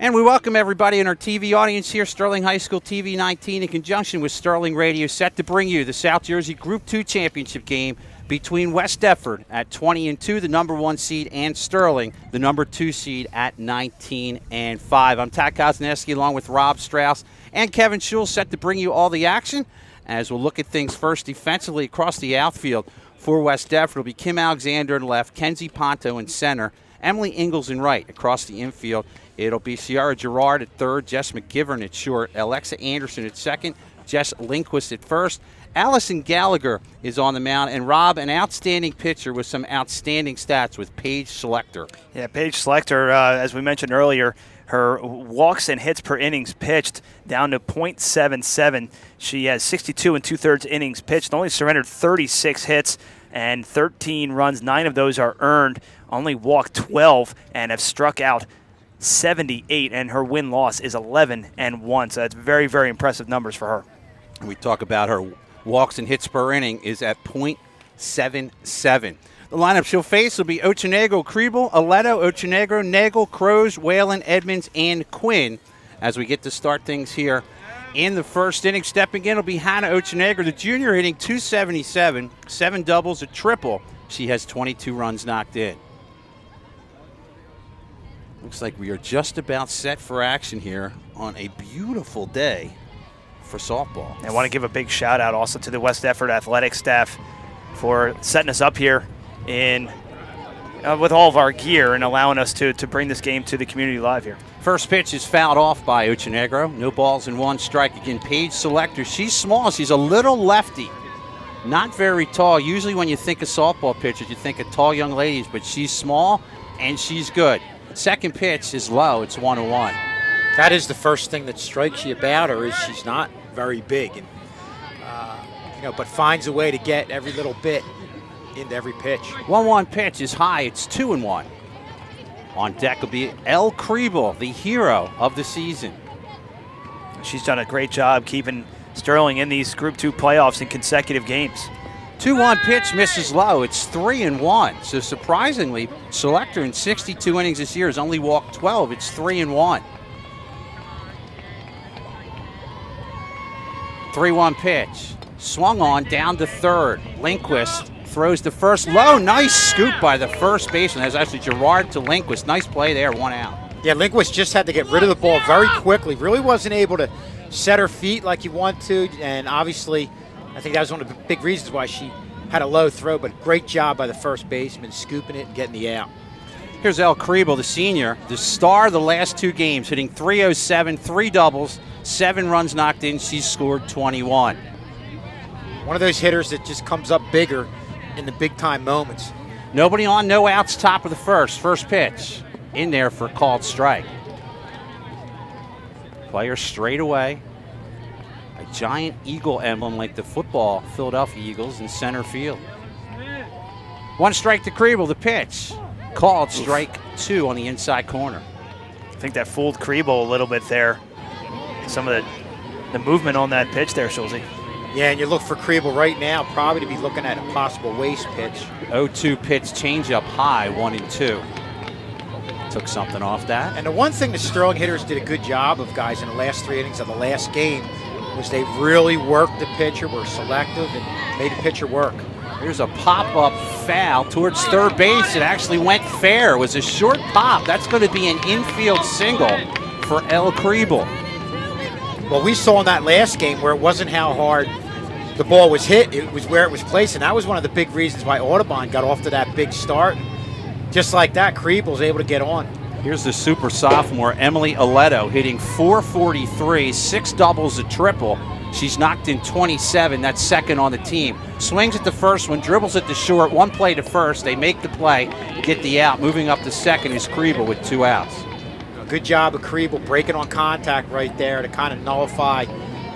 And we welcome everybody in our TV audience here, Sterling High School TV 19, in conjunction with Sterling Radio, set to bring you the South Jersey Group 2 championship game between West Deptford at 20-2, the number 1 seed, and Sterling, the number 2 seed, at 19-5. I'm Tad Kosneski along with Rob Strauss and Kevin Schul, set to bring you all the action as we'll look at things first defensively across the outfield. For West Deptford, it'll be Kim Alexander in left, Kenzie Ponto in center, Emily Ingalls in right. Across the infield, it'll be Ciara Gerard at third, Jess McGivern at short, Alexa Anderson at second, Jess Lindquist at first. Allison Gallagher is on the mound, and Rob, an outstanding pitcher with some outstanding stats with Paige Selector. Yeah, Paige Selector, as we mentioned earlier, her walks and hits per innings pitched down to .77. She has 62 2/3 innings pitched, only surrendered 36 hits and 13 runs. 9 of those are earned, only walked 12, and have struck out 78, and her win-loss is 11-1. So that's very, very impressive numbers for her. We talk about her walks and hits per inning is at .77. The lineup she'll face will be Ochenegro, Kriebel, Aledo, Ochenegro, Nagel, Crows, Whalen, Edmonds, and Quinn as we get to start things here in the first inning. Stepping in will be Hannah Ochenegro, the junior, hitting .277, 7 doubles, a triple. She has 22 runs knocked in. Looks like we are just about set for action here on a beautiful day for softball. I want to give a big shout out also to the West Deptford athletic staff for setting us up here with all of our gear and allowing us to bring this game to the community live here. First pitch is fouled off by Ochenegro. No balls and 1 strike. Again, Paige Selector. She's small. She's a little lefty. Not very tall. Usually when you think of softball pitchers, you think of tall young ladies, but she's small and she's good. Second pitch is low. It's 1-1. That is the first thing that strikes you about her, is she's not very big, and but finds a way to get every little bit into every pitch. 1-1 pitch is high. It's 2-1. On deck will be Elle Kriebel, the hero of the season. She's done a great job keeping Sterling in these Group 2 playoffs in consecutive games. 2-1 pitch misses low. It's 3-1. So surprisingly, Selector in 62 innings this year has only walked 12. It's 3-1. 3-1 pitch. Swung on down to third. Lindquist throws to first. Low. Nice scoop by the first baseman. That's actually Gerard to Lindquist. Nice play there. 1 out. Yeah, Lindquist just had to get rid of the ball very quickly. Really wasn't able to set her feet like you want to. And obviously, I think that was one of the big reasons why she had a low throw. But great job by the first baseman, scooping it and getting the out. Here's Elle Kriebel, the senior, the star of the last 2 games, hitting .307, 3 doubles, 7 runs knocked in. She's scored 21. One of those hitters that just comes up bigger in the big-time moments. Nobody on, no outs, top of the first. First pitch in there for a called strike. Player straight away. A giant eagle emblem like the football Philadelphia Eagles in center field. 1 strike to Kriebel, the pitch. Called strike 2 on the inside corner. I think that fooled Kriebel a little bit there. Some of the movement on that pitch there, Schulze. Yeah, and you look for Kriebel right now, probably to be looking at a possible waste pitch. 0-2 pitch, changeup high, 1-2. Took something off that. And the one thing the Sterling hitters did a good job of, guys, in the last 3 innings of the last game was they really worked the pitcher, were selective, and made the pitcher work. Here's a pop-up foul towards third base. It actually went fair. It was a short pop. That's going to be an infield single for Elle Kriebel. Well, we saw in that last game where it wasn't how hard the ball was hit, it was where it was placed, and that was one of the big reasons why Audubon got off to that big start. Just like that, Kriebel was able to get on. Here's the super sophomore, Emily Aledo, hitting .443, 6 doubles, a triple. She's knocked in 27. That's second on the team. Swings at the first one, dribbles at the short, 1 play to first. They make the play, get the out. Moving up to second is Kriebel with 2 outs. Good job of Kriebel breaking on contact right there to kind of nullify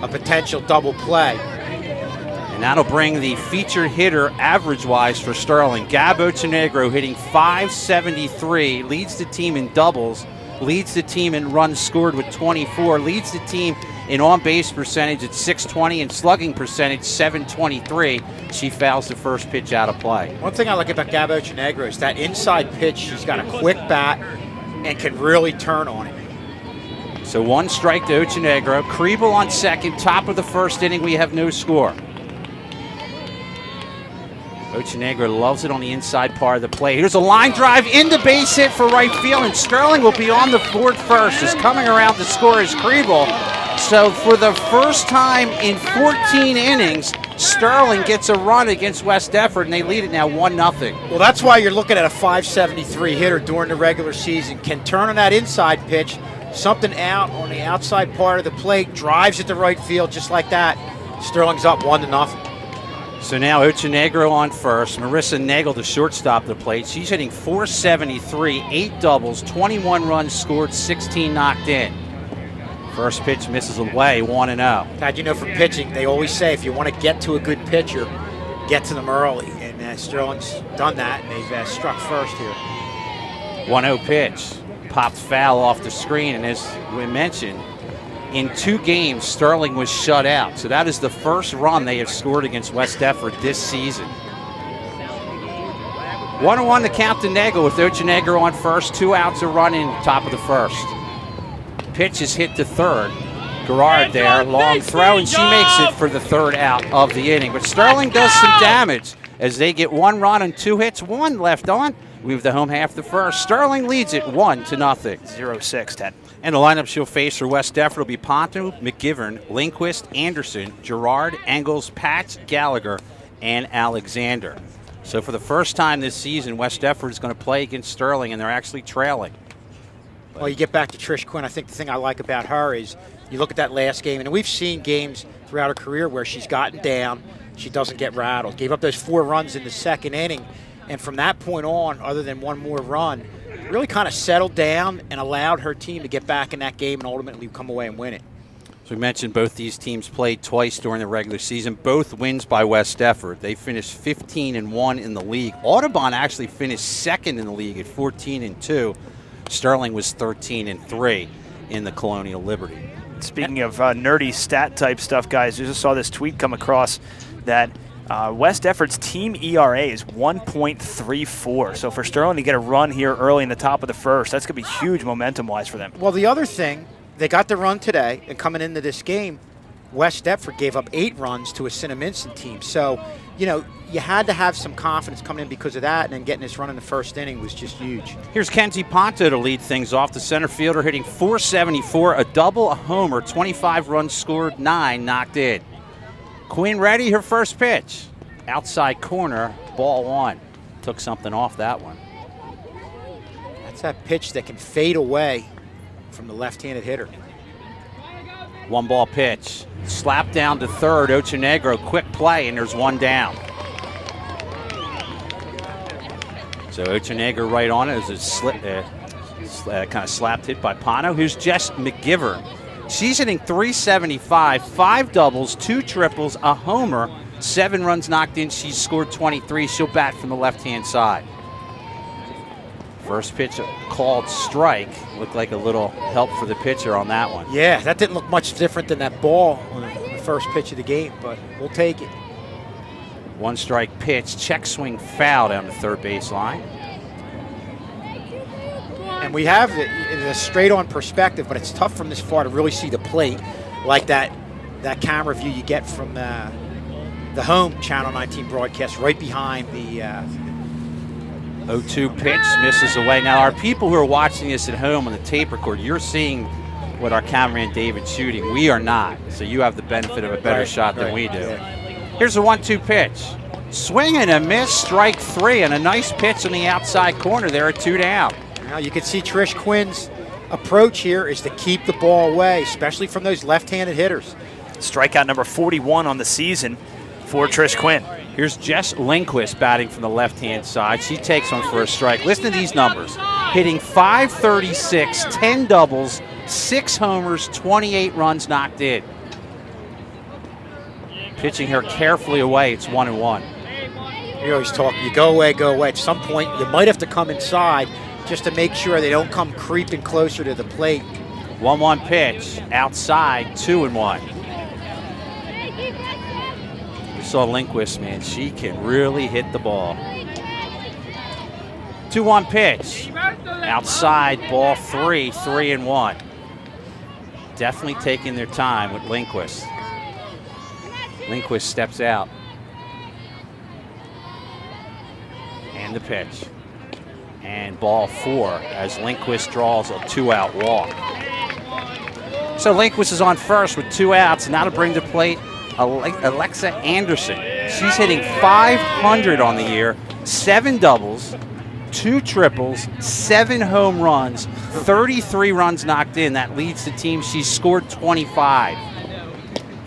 a potential double play. And that'll bring the featured hitter average-wise for Sterling. Gab Ochenegro hitting .573, leads the team in doubles, leads the team in runs scored with 24, leads the team in on-base percentage at .620 and slugging percentage .723. She fouls the first pitch out of play. One thing I like about Gab Ochenegro is that inside pitch, she's got a quick bat and can really turn on it. So 1 strike to Ochinegro. Kriebel on second. Top of the first inning, we have no score. Ochinegro loves it on the inside part of the plate. Here's a line drive into base hit for right field, and Sterling will be on the board first. Is coming around to score is Kriebel. So for the first time in 14 innings, Sterling gets a run against West Deptford, and they lead it now 1-0. Well, that's why you're looking at a .573 hitter during the regular season. Can turn on that inside pitch, something out on the outside part of the plate, drives it to right field just like that. Sterling's up 1-0. So now Ochinegro on first. Marissa Nagel, the shortstop of the plate. She's hitting .473, 8 doubles, 21 runs scored, 16 knocked in. First pitch misses away, 1-0. Pat, you know from pitching, they always say if you want to get to a good pitcher, get to them early. And Sterling's done that, and they've struck first here. 1-0 pitch. Popped foul off the screen, and as we mentioned, in 2 games, Sterling was shut out. So that is the first run they have scored against West Deptford this season. 1-1 to count to Nagel with Ochinegro on first. 2 outs, a run in top of the first. Pitch is hit to third. Gerard there, long throw, and she makes it for the 3rd out of the inning. But Sterling does some damage as they get 1 run and 2 hits, 1 left on. We have the home half the first. Sterling leads it 1-0. 0-6, Ted. And the lineup she'll face for West Deptford will be Ponto, McGivern, Lindquist, Anderson, Gerard, Engels, Patch, Gallagher, and Alexander. So for the first time this season, West Deptford is going to play against Sterling, and they're actually trailing. Well, you get back to Trish Quinn. I think the thing I like about her is you look at that last game, and we've seen games throughout her career where she's gotten down, she doesn't get rattled. Gave up those 4 runs in the 2nd inning, and from that point on, other than 1 more run, really kind of settled down and allowed her team to get back in that game and ultimately come away and win it. So we mentioned both these teams played twice during the regular season, both wins by West Deptford. They finished 15-1 in the league. Audubon actually finished 2nd in the league at 14-2. Sterling was 13-3 in the Colonial Liberty. Speaking of nerdy stat type stuff, guys, I just saw this tweet come across that West Deptford's team ERA is 1.34. So for Sterling to get a run here early in the top of the first, that's going to be huge momentum-wise for them. Well, the other thing, they got the run today, and coming into this game, West Deptford gave up 8 runs to a Cinnaminson team. So, you know, you had to have some confidence coming in because of that, and then getting this run in the first inning was just huge. Here's Kenzie Ponto to lead things off. The center fielder hitting .474, a double, a homer, 25 runs scored, 9 knocked in. Quinn ready, her first pitch. Outside corner, ball 1. Took something off that one. That's that pitch that can fade away from the left-handed hitter. 1-ball pitch. Slap down to third. Ochinegro, quick play, and there's 1 down. So Ochinegro right on it as a kind of slapped hit by Pano. Here's Jess McGivern. She's hitting .375, 5 doubles, 2 triples, a homer, 7 runs knocked in. She's scored 23. She'll bat from the left-hand side. First pitch called strike. Looked like a little help for the pitcher on that one. Yeah, that didn't look much different than that ball on the first pitch of the game, but we'll take it. 1 strike pitch, check swing foul down the third baseline. And we have a straight-on perspective, but it's tough from this far to really see the plate like that camera view you get from the home Channel 19 broadcast right behind the 0-2 pitch misses away. Now, our people who are watching this at home on the tape record, you're seeing what our cameraman David's shooting. We are not, so you have the benefit of a better shot than we do. Yeah. Here's a 1-2 pitch. Swing and a miss, strike 3, and a nice pitch on the outside corner there at 2 down. Now you can see Trish Quinn's approach here is to keep the ball away, especially from those left-handed hitters. Strikeout number 41 on the season for Trish Quinn. Here's Jess Lindquist batting from the left-hand side. She takes one for a strike. Listen to these numbers. Hitting .536, 10 doubles, 6 homers, 28 runs knocked in. Pitching her carefully away. It's 1-1. You always talk, you go away, go away. At some point, you might have to come inside just to make sure they don't come creeping closer to the plate. 1-1 pitch, outside, 2-1. You saw Lindquist, man, she can really hit the ball. 2-1 pitch, outside, ball 3, 3-1. definitely taking their time with Lindquist. Lindquist steps out. And the pitch. And ball 4 as Lindquist draws a 2-out walk. So Lindquist is on first with 2 outs. Now to bring to plate Alexa Anderson. She's hitting .500 on the year, 7 doubles, 2 triples, 7 home runs, 33 runs knocked in. That leads the team. She's scored 25.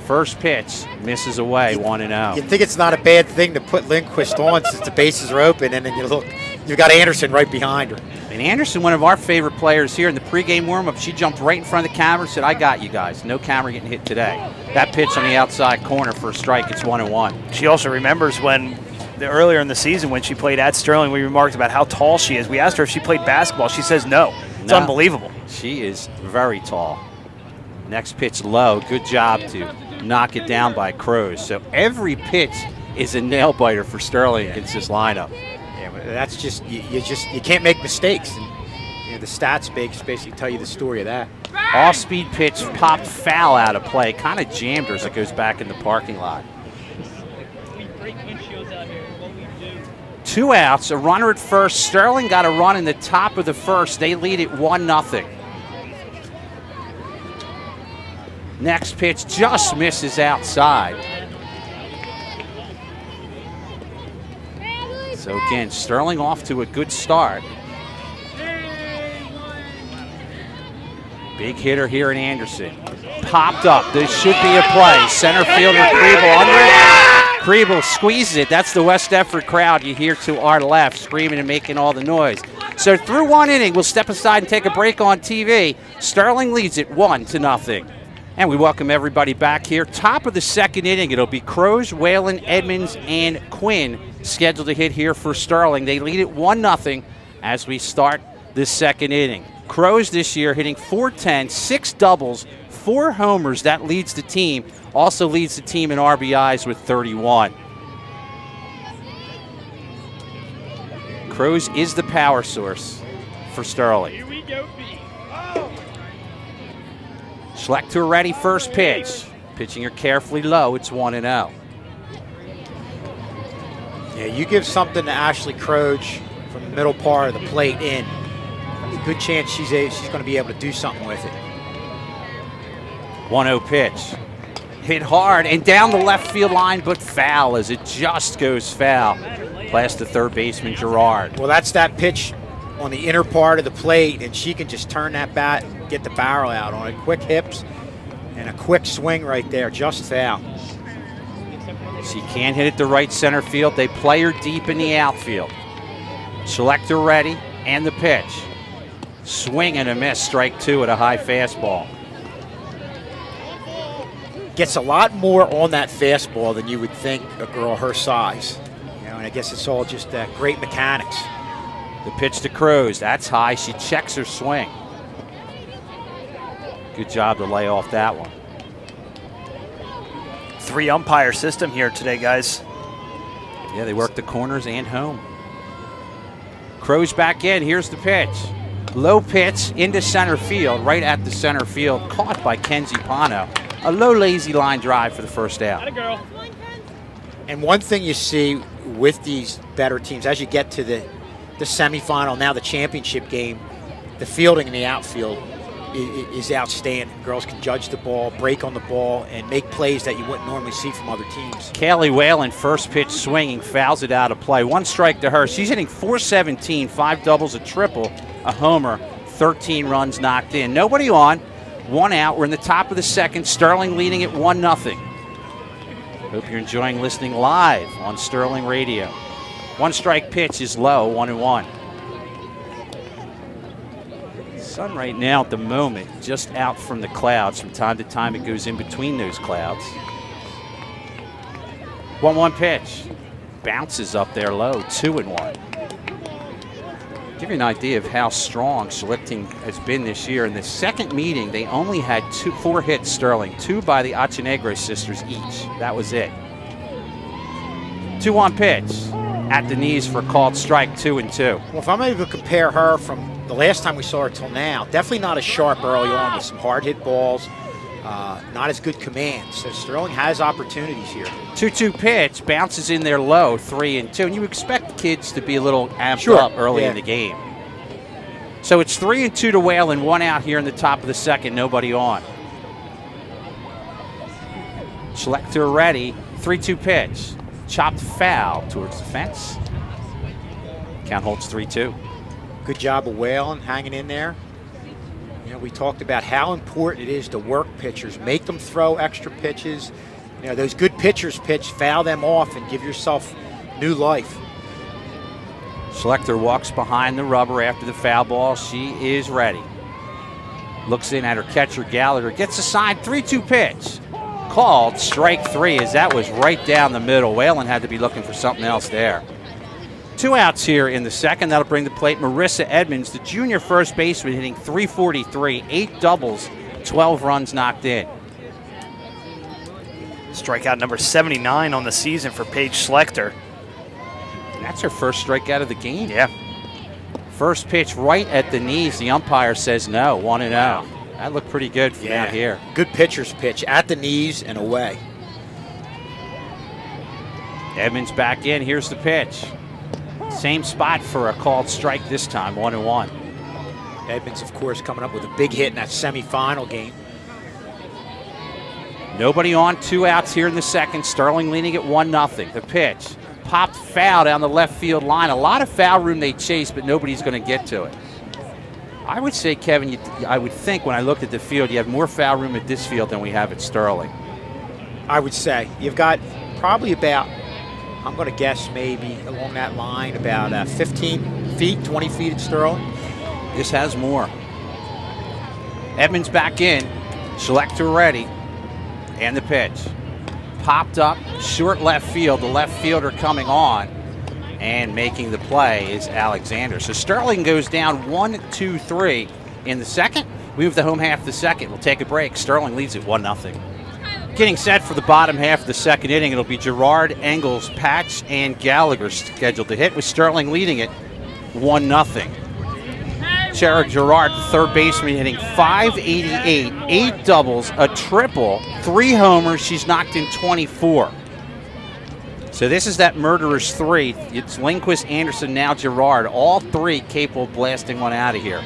First pitch misses away, 1-0. You think it's not a bad thing to put Lindquist on since the bases are open, and then you look, you've got Anderson right behind her. And Anderson, one of our favorite players here in the pregame warm-up, she jumped right in front of the camera and said, I got you guys. No camera getting hit today. That pitch on the outside corner for a strike, it's 1-1. She also remembers when earlier in the season when she played at Sterling, we remarked about how tall she is. We asked her if she played basketball. She says no. It's unbelievable. She is very tall. Next pitch low. Good job to knock it down by Crows. So every pitch is a nail biter for Sterling against this lineup. Yeah, but that's just you can't make mistakes. And, you know, the stats basically tell you the story of that. Off-speed pitch popped foul out of play. Kind of jammed her as it goes back in the parking lot. 2 outs, a runner at first. Sterling got a run in the top of the first. They lead it 1-0. Next pitch just misses outside. So again, Sterling off to a good start. Big hitter here in Anderson. Popped up. This should be a play. Center fielder Kriebel under it. Kriebel squeezes it. That's the West Deptford crowd you hear to our left screaming and making all the noise. So through 1 inning, we'll step aside and take a break on TV. Sterling leads it 1-0. And we welcome everybody back here. Top of the 2nd inning, it'll be Crows, Whalen, Edmonds, and Quinn scheduled to hit here for Sterling. They lead it 1-0 as we start the 2nd inning. Crows this year hitting .410, 6 doubles, 4 homers. That leads the team. Also leads the team in RBIs with 31. Crows is the power source for Sterling. Here we go, B. Schlechter ready, first pitch. Pitching her carefully low, it's 1-0. Yeah, you give something to Ashley Croge from the middle part of the plate in. There's a good chance she's going to be able to do something with it. 1-0 pitch. Hit hard and down the left field line, but foul as it just goes foul. Past the third baseman, Gerard. Well, that's that pitch on the inner part of the plate, and she can just turn that bat and get the barrel out on it. Quick hips and a quick swing right there, just foul. She can't hit it to right center field. They play her deep in the outfield. Schlechter ready, and the pitch. Swing and a miss, strike 2 at a high fastball. Gets a lot more on that fastball than you would think a girl her size. You know, and I guess it's all just great mechanics. The pitch to Crows, that's high. She checks her swing. Good job to lay off that one. 3 umpire system here today, guys. Yeah, they work the corners and home. Crows back in, here's the pitch. Low pitch into center field, right at the center field, caught by Kenzie Pano. A low lazy line drive for the first out. Atta girl. And one thing you see with these better teams, as you get to the semifinal, now the championship game, the fielding in the outfield is outstanding. Girls can judge the ball, break on the ball, and make plays that you wouldn't normally see from other teams. Kaylee Whalen, first pitch swinging, fouls it out of play. 1 strike to her. She's hitting .417, 5 doubles, a triple, a homer, 13 runs knocked in. Nobody on, 1 out. We're in the top of the 2nd. Sterling leading at 1-0. Hope you're enjoying listening live on Sterling Radio. 1 strike pitch is low, 1-1. Sun right now at the moment just out from the clouds. From time to time it goes in between those clouds. 1-1 pitch. Bounces up there low, 2-1. Give you an idea of how strong Schlichting has been this year. In the 2nd meeting, they only had 4 hits, Sterling. 2 by the Achenegro sisters each. That was it. 2-1 pitch. At the knees for a called strike, 2-2. Well, if I'm able to compare her from the last time we saw her till now. Definitely not as sharp early on with some hard hit balls. Not as good command. So Sterling has opportunities here. 2-2 pitch, bounces in there low, 3-2. And you expect kids to be a little amped up early in the game. So it's 3-2 to Whalen, 1 out here in the top of the second, nobody on. Schlechter ready, 3-2 pitch. Chopped foul towards the fence. Count holds 3-2. Good job of Whalen hanging in there. You know, we talked about how important it is to work pitchers, make them throw extra pitches. You know, those good pitchers pitch, foul them off, and give yourself new life. Schlechter walks behind the rubber after the foul ball. She is ready. Looks in at her catcher, Gallagher. Gets a side 3-2 pitch. Called strike 3 as that was right down the middle. Whalen had to be looking for something else there. 2 outs here in the second. That'll bring the plate Marissa Edmonds, the junior first baseman, hitting .343, 8 doubles, 12 runs knocked in. Strikeout number 79 on the season for Paige Schlechter. And that's her first strikeout of the game. Yeah. First pitch right at the knees. The umpire says no, 1-0. Wow. That looked pretty good from out here. Good pitcher's pitch at the knees and away. Edmonds back in. Here's the pitch. Same spot for a called strike this time, 1-1. Edmonds, of course, coming up with a big hit in that semifinal game. Nobody on, 2 outs here in the second. Sterling leading at 1-0. The pitch. Popped foul down the left field line. A lot of foul room they chase, but nobody's going to get to it. I would say, Kevin, I would think when I looked at the field, you have more foul room at this field than we have at Sterling. I would say. You've got probably about, I'm going to guess maybe along that line, about 15 feet, 20 feet at Sterling. This has more. Edmonds back in. Schlechter ready. And the pitch. Popped up, short left field. The left fielder coming on. And making the play is Alexander. So Sterling goes down 1-2-3 in the second. We move the home half of the second. We'll take a break. Sterling leads at 1-0. Getting set for the bottom half of the second inning. It'll be Gerard, Engels, Patch, and Gallagher scheduled to hit, with Sterling leading it 1-0. Chera Gerard, the third baseman, hitting .588, 8 doubles, a triple, 3 homers. She's knocked in 24. So this is that murderer's 3. It's Lindquist, Anderson, now Gerard. All 3 capable of blasting one out of here.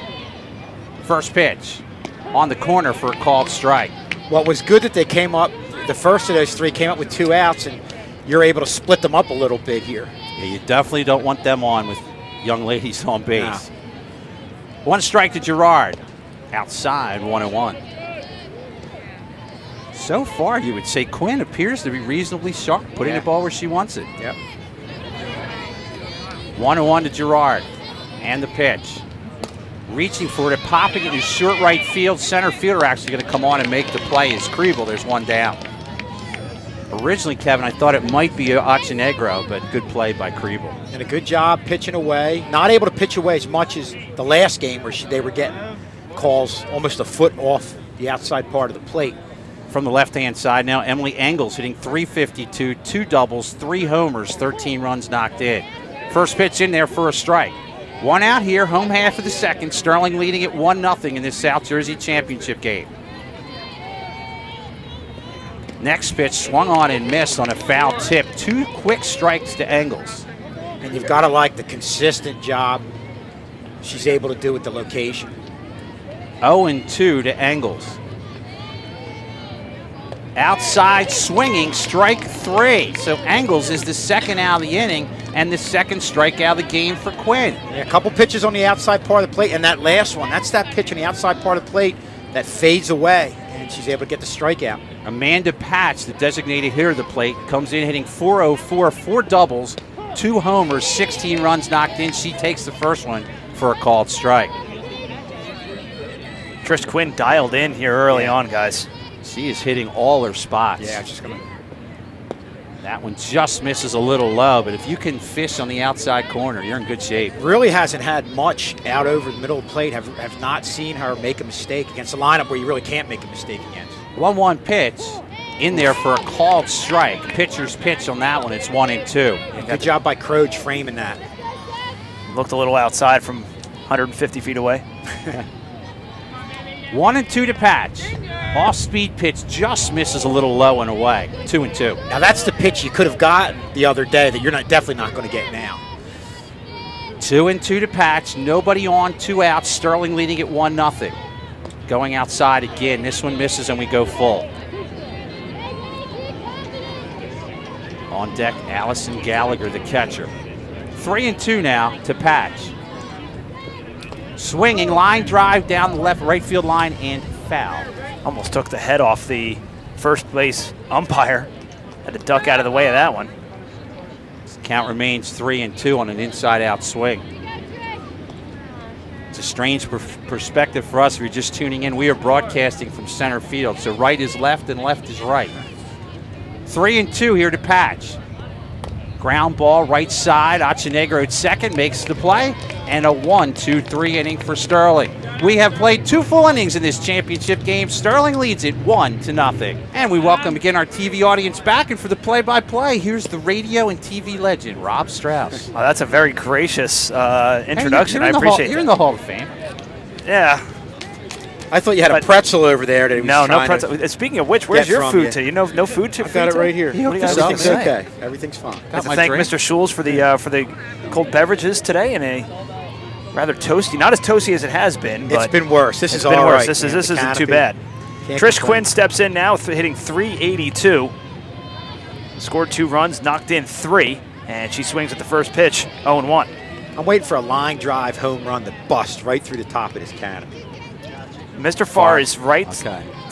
First pitch on the corner for a called strike. Well, it was good that they came up, the first of those 3 came up with 2 outs, and you're able to split them up a little bit here. Yeah, you definitely don't want them on with young ladies on base. No. 1 strike to Gerard. Outside, 1-1. So far, you would say Quinn appears to be reasonably sharp, putting the ball where she wants it. Yep. 1-1 to Gerard. And the pitch. Reaching for it, popping it in short right field. Center fielder actually going to come on and make the play is Kriebel. There's 1 down. Originally, Kevin, I thought it might be Ochinegro, but good play by Kriebel. And a good job pitching away. Not able to pitch away as much as the last game where they were getting calls almost a foot off the outside part of the plate. From the left-hand side now, Emily Engels hitting .352, 2 doubles, 3 homers, 13 runs knocked in. First pitch in there for a strike. 1 out here, home half of the second. Sterling leading at 1-0 in this South Jersey Championship game. Next pitch swung on and missed on a foul tip. 2 quick strikes to Engels. And you've got to like the consistent job she's able to do with the location. 0-2 to Engels. Outside swinging, strike 3. So Engels is the second out of the inning and the second strikeout of the game for Quinn. Yeah, a couple pitches on the outside part of the plate, and that last one, that's that pitch on the outside part of the plate that fades away, and she's able to get the strikeout. Amanda Patch, the designated hitter of the plate, comes in hitting .404, 4 doubles, 2 homers, 16 runs knocked in. She takes the first one for a called strike. Trish Quinn dialed in here early on, guys. She is hitting all her spots. Yeah, just gonna. That one just misses a little low, but if you can fish on the outside corner, you're in good shape. Really hasn't had much out over the middle of the plate. Have not seen her make a mistake against a lineup where you really can't make a mistake against. 1-1 pitch in there for a called strike. Pitcher's pitch on that one. It's 1-2. Yeah, good job by Croge framing that. Looked a little outside from 150 feet away. 1-2 to Patch. Off-speed pitch just misses a little low and away. 2-2. Now that's the pitch you could have gotten the other day that you're definitely not going to get now. 2-2 to Patch. Nobody on, 2 outs. Sterling leading at 1-0. Going outside again. This one misses and we go full. On deck, Allison Gallagher, the catcher. 3-2 now to Patch. Swinging, line drive down the left right field line and foul. Almost took the head off the first base umpire. Had to duck out of the way of that one. Count remains 3-2 on an inside-out swing. It's a strange perspective for us if you're just tuning in. We are broadcasting from center field, so right is left and left is right. 3-2 here to Patch. Ground ball right side. Achenegro at second makes the play, and a 1-2-3 inning for Sterling. We have played 2 full innings in this championship game. Sterling leads it 1-0. And we welcome again our TV audience back, and for the play-by-play, here's the radio and TV legend, Rob Strauss. Well, that's a very gracious introduction. I appreciate it. You're in the Hall of Fame. Yeah. I thought you had a pretzel over there. That he was no trying pretzel. to Speaking of which, where's get your from food you. to? You know, no food to. I've got it right here. What do you Everything's got? okay. Everything's fine. I'd like Got to my thank drink. Mr. Schulz for the cold beverages today, and a rather toasty, not as toasty as it has been, but It's been worse. This it's is been all worse. right. This man. isn't The too canopy. bad. Can't Trish complain. Quinn steps in now, hitting .382. Scored 2 runs, knocked in 3, and she swings at the first pitch, 0-1. I'm waiting for a line drive home run that busts right through the top of this canopy. Mr. Farr is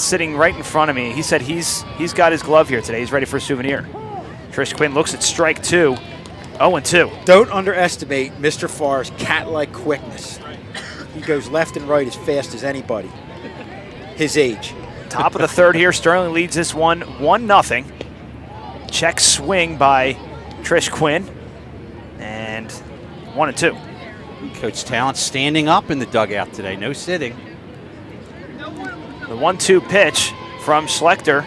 sitting right in front of me. He said he's got his glove here today. He's ready for a souvenir. Trish Quinn looks at strike 2, 0-2. Don't underestimate Mr. Farr's cat-like quickness. He goes left and right as fast as anybody. His age. Top of the third here. Sterling leads this one 1-0. Check swing by Trish Quinn. And 1-2. Coach Talent standing up in the dugout today. No sitting. The 1-2 pitch from Schlechter.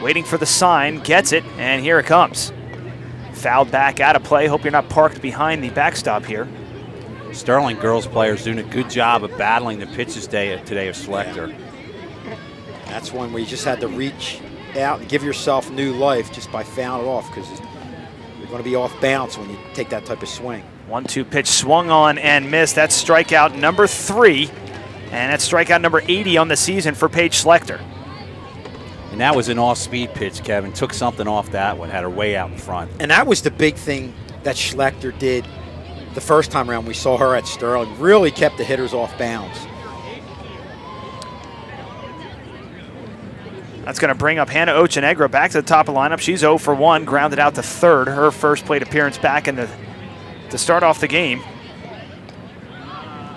Waiting for the sign. Gets it. And here it comes. Fouled back out of play. Hope you're not parked behind the backstop here. Sterling girls players doing a good job of battling the pitches today of Schlechter. That's one where you just had to reach out and give yourself new life just by fouling it off, because you're going to be off balance when you take that type of swing. 1-2 pitch swung on and missed. That's strikeout number 3. And that's strikeout number 80 on the season for Paige Schlechter. And that was an off-speed pitch, Kevin. Took something off that one, had her way out in front. And that was the big thing that Schlechter did the first time around we saw her at Sterling. Really kept the hitters off balance. That's going to bring up Hannah Ochenegro back to the top of the lineup. She's 0 for 1, grounded out to third. Her first plate appearance back to start off the game.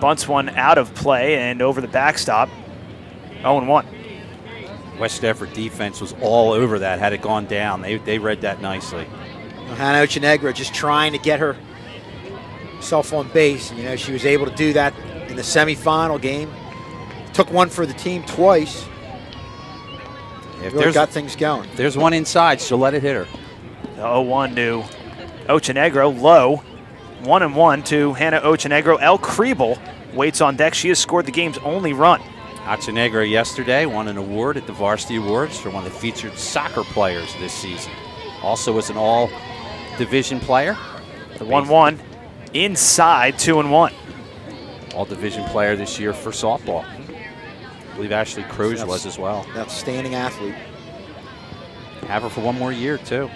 Bunts one out of play and over the backstop. 0-1. West Deptford defense was all over that had it gone down. They read that nicely. Hannah Ochenegro just trying to get herself on base. You know, she was able to do that in the semifinal game. Took one for the team twice. If Really got things going. If there's one inside, she'll let it hit her. The 0-1 to Ochenegro, low. 1-1 to Hannah Ochenegro. El Kriebel waits on deck. She has scored the game's only run. Achenegro yesterday won an award at the Varsity Awards for one of the featured soccer players this season. Also was an all-division player. The 1-1 inside, 2-1. All-division player this year for softball. I believe Ashley Croge was as well. Outstanding athlete. Have her for one more year, too.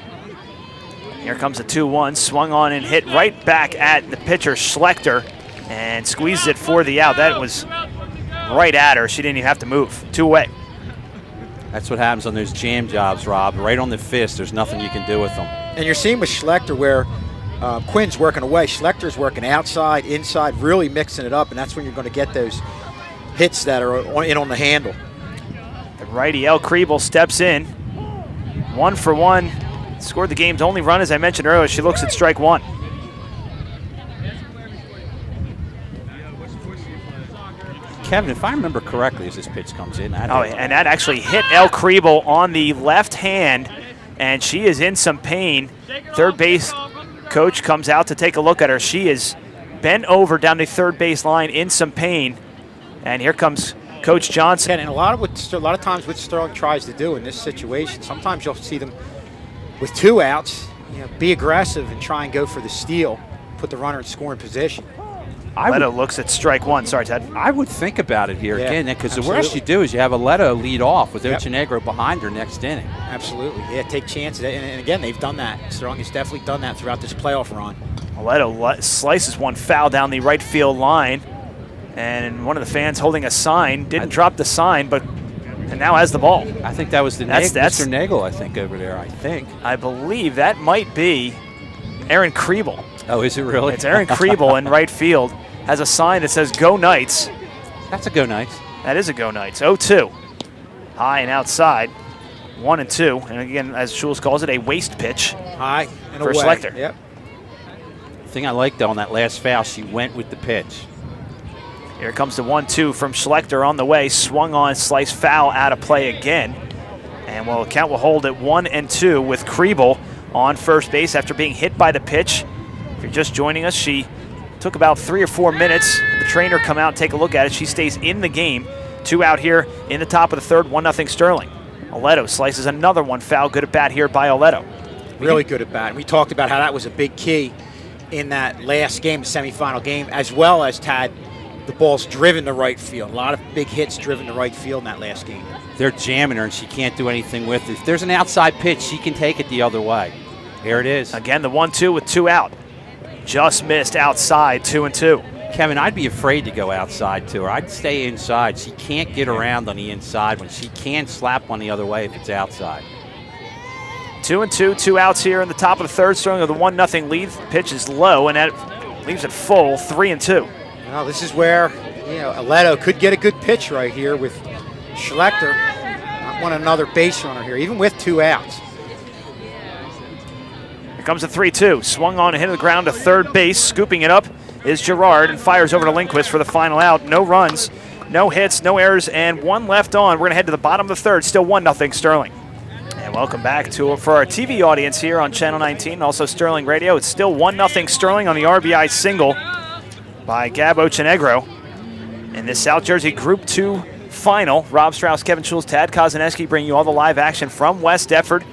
Here comes a 2-1, swung on and hit right back at the pitcher, Schlechter, and squeezes it for the out. That was right at her. She didn't even have to move. 2 away. That's what happens on those jam jobs, Rob. Right on the fist, there's nothing you can do with them. And you're seeing with Schlechter where Quinn's working away. Schlecter's working outside, inside, really mixing it up, and that's when you're going to get those hits that are in on the handle. The righty El Kriebel steps in. 1 for 1. Scored the game's only run, as I mentioned earlier. She looks at strike 1. Kevin, if I remember correctly, as this pitch comes in, And that actually hit El Kriebel on the left hand, and she is in some pain. Third base coach comes out to take a look at her. She is bent over down the third base line in some pain. And here comes Coach Johnson. And a lot of times what Sterling tries to do in this situation, sometimes you'll see them with 2 outs, be aggressive and try and go for the steal, put the runner in scoring position. Leto looks at strike 1. Sorry, Ted. I would think about it here again, because the worst you do is you have a Leto lead off with Ochenegro behind her next inning. Absolutely. Yeah, take chances. And again, they've done that. Sterling has definitely done that throughout this playoff run. Leto slices one foul down the right field line. And one of the fans holding a sign didn't drop the sign, and now has the ball. I think that was Mr. Nagel, I think, over there, I believe that might be Aaron Kriebel. Oh, is it really? It's Aaron Kriebel in right field. Has a sign that says "Go Knights." That's a Go Knights. That is a Go Knights. 0-2. High and outside. 1-2. And again, as Schulz calls it, a waste pitch. High and for away. Schlechter. Yep. The thing I liked on that last foul, she went with the pitch. Here comes the 1-2 from Schlechter on the way. Swung on, slice foul, out of play again. And the count will hold at 1-2 with Kriebel on first base after being hit by the pitch. If you're just joining us, she took about 3 or 4 minutes. The trainer come out and take a look at it. She stays in the game. 2 out here in the top of the third, 1-0 Sterling. Oleto slices another one foul. Good at bat here by Oleto. Really good at bat. And we talked about how that was a big key in that last game, the semifinal game, as well as Tad. The ball's driven to right field. A lot of big hits driven to right field in that last game. They're jamming her, and she can't do anything with it. If there's an outside pitch, she can take it the other way. Here it is. Again, the 1-2 with 2 out. Just missed outside, 2-2. Kevin, I'd be afraid to go outside to her. I'd stay inside. She can't get around on the inside when she can slap one the other way if it's outside. 2-2, 2 outs here in the top of the third. Sterling with a 1-0 lead. Pitch is low, and that leaves it full, 3-2. Well, this is where Oleto could get a good pitch right here with Schlechter. Not want another base runner here, even with 2 outs. Here comes the 3-2. Swung on and hit the ground to third base. Scooping it up is Gerard and fires over to Lindquist for the final out. No runs, no hits, no errors, and 1 left on. We're going to head to the bottom of the third. Still 1-0 Sterling. And welcome back for our TV audience here on Channel 19, also Sterling Radio. It's still 1-0 Sterling on the RBI single by Gab Ochenegro in this South Jersey Group 2 final. Rob Strauss, Kevin Schulz, Tad Kozaneski bringing you all the live action from West Deptford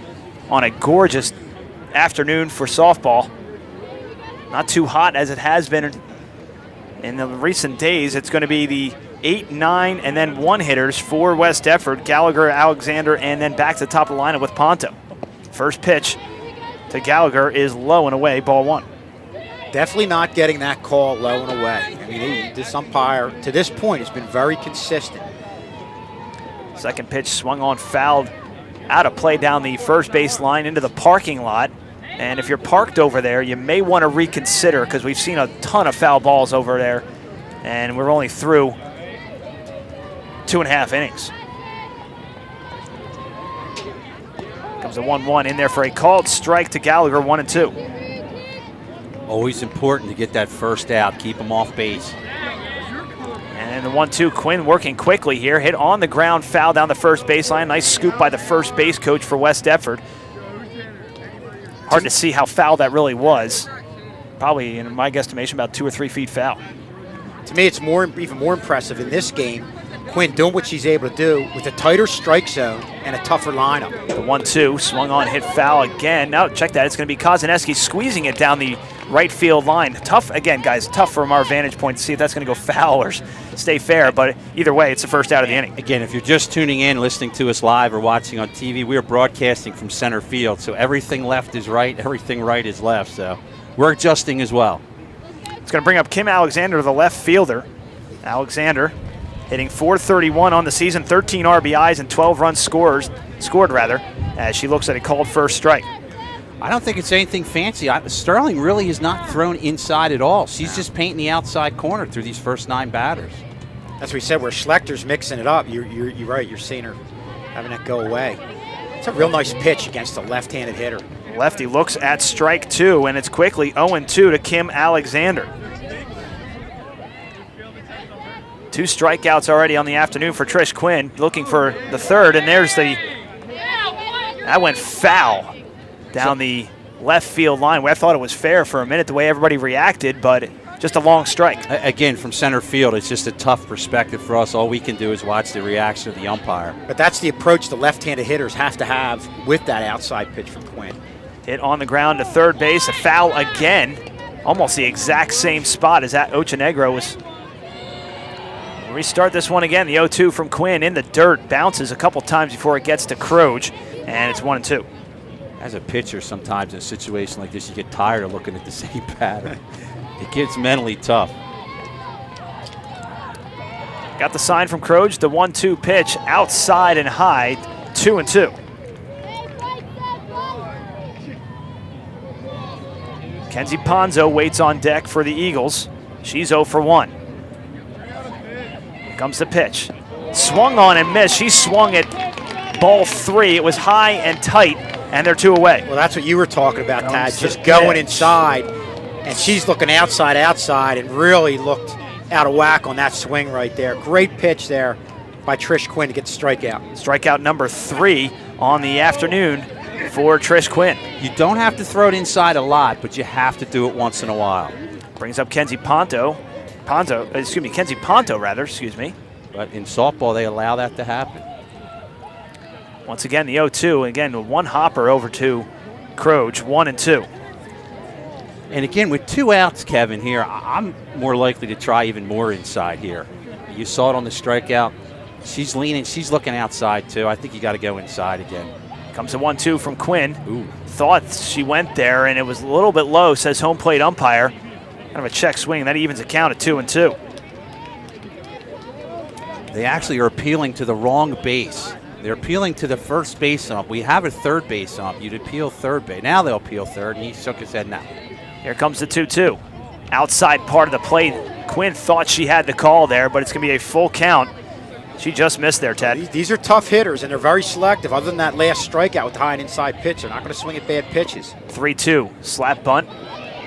on a gorgeous afternoon for softball. Not too hot as it has been in the recent days. It's going to be the 8, 9, and then 1 hitters for West Deptford. Gallagher, Alexander, and then back to the top of the lineup with Ponto. First pitch to Gallagher is low and away, ball 1. Definitely not getting that call low and away. I mean, this umpire, to this point, has been very consistent. Second pitch swung on, fouled, out of play down the first base line into the parking lot. And if you're parked over there, you may want to reconsider because we've seen a ton of foul balls over there. And we're only through 2.5 innings. Comes a 1-1 in there for a called strike to Gallagher, 1-2. Always important to get that first out, keep them off base. And the 1-2, Quinn working quickly here. Hit on the ground, foul down the first baseline. Nice scoop by the first base coach for West Deptford. Hard to see how foul that really was. Probably, in my guesstimation, about 2 or 3 feet foul. To me, it's even more impressive in this game. Quinn doing what she's able to do with a tighter strike zone and a tougher lineup. The 1-2, swung on, hit foul again. Now, check that. It's going to be Kozaneski squeezing it down the right field line. Tough, again, guys, tough from our vantage point to see if that's going to go foul or stay fair. But either way, it's the first out of the inning. Again, if you're just tuning in, listening to us live or watching on TV, we are broadcasting from center field. So everything left is right, everything right is left. So we're adjusting as well. It's going to bring up Kim Alexander, the left fielder. Alexander hitting .431 on the season, 13 RBIs and 12 runs scored as she looks at a called first strike. I don't think it's anything fancy. Sterling really has not thrown inside at all. She's just painting the outside corner through these first 9 batters. That's what we said, where Schlechter's mixing it up. You're right. You're seeing her having it go away. It's a real nice pitch against a left-handed hitter. Lefty looks at strike 2, and it's quickly 0-2 to Kim Alexander. 2 strikeouts already on the afternoon for Trish Quinn, looking for the third, and there's that went foul down the left field line. I thought it was fair for a minute the way everybody reacted, but just a long strike. Again, from center field, it's just a tough perspective for us. All we can do is watch the reaction of the umpire. But that's the approach the left-handed hitters have to have with that outside pitch from Quinn. Hit on the ground to third base, a foul again. Almost the exact same spot as that Ochenegro was. Restart this one again. The 0-2 from Quinn in the dirt. Bounces a couple times before it gets to Croge, and it's 1-2. As a pitcher, sometimes in a situation like this, you get tired of looking at the same pattern. It gets mentally tough. Got the sign from Croge, the 1-2 pitch, outside and high, 2-2. Kenzie Ponzo waits on deck for the Eagles. She's 0 for 1. Here comes the pitch. Swung on and missed. She swung at ball 3. It was high and tight, and they're 2 away. Well, that's what you were talking about, Tad, just going inside. And she's looking outside, and really looked out of whack on that swing right there. Great pitch there by Trish Quinn to get the strikeout. Strikeout number 3 on the afternoon for Trish Quinn. You don't have to throw it inside a lot, but you have to do it once in a while. Brings up Kenzie Ponto, But in softball, they allow that to happen. Once again, the 0-2. Again, one hopper over to Croge, 1-2. And again, with 2 outs, Kevin, here, I'm more likely to try even more inside here. You saw it on the strikeout. She's leaning. She's looking outside, too. I think you got to go inside again. Comes a 1-2 from Quinn. Ooh. Thought she went there, and it was a little bit low, says home plate umpire. Kind of a check swing. That evens a count at 2-2. They actually are appealing to the wrong base. They're appealing to the first base ump. We have a third base ump. You'd appeal third base. Now they'll appeal third, and he shook his head no. Here comes the 2-2. Outside part of the plate. Quinn thought she had the call there, but it's going to be a full count. She just missed there, Ted. These are tough hitters, and they're very selective. Other than that last strikeout with the high and inside pitch, they're not going to swing at bad pitches. 3-2, slap bunt.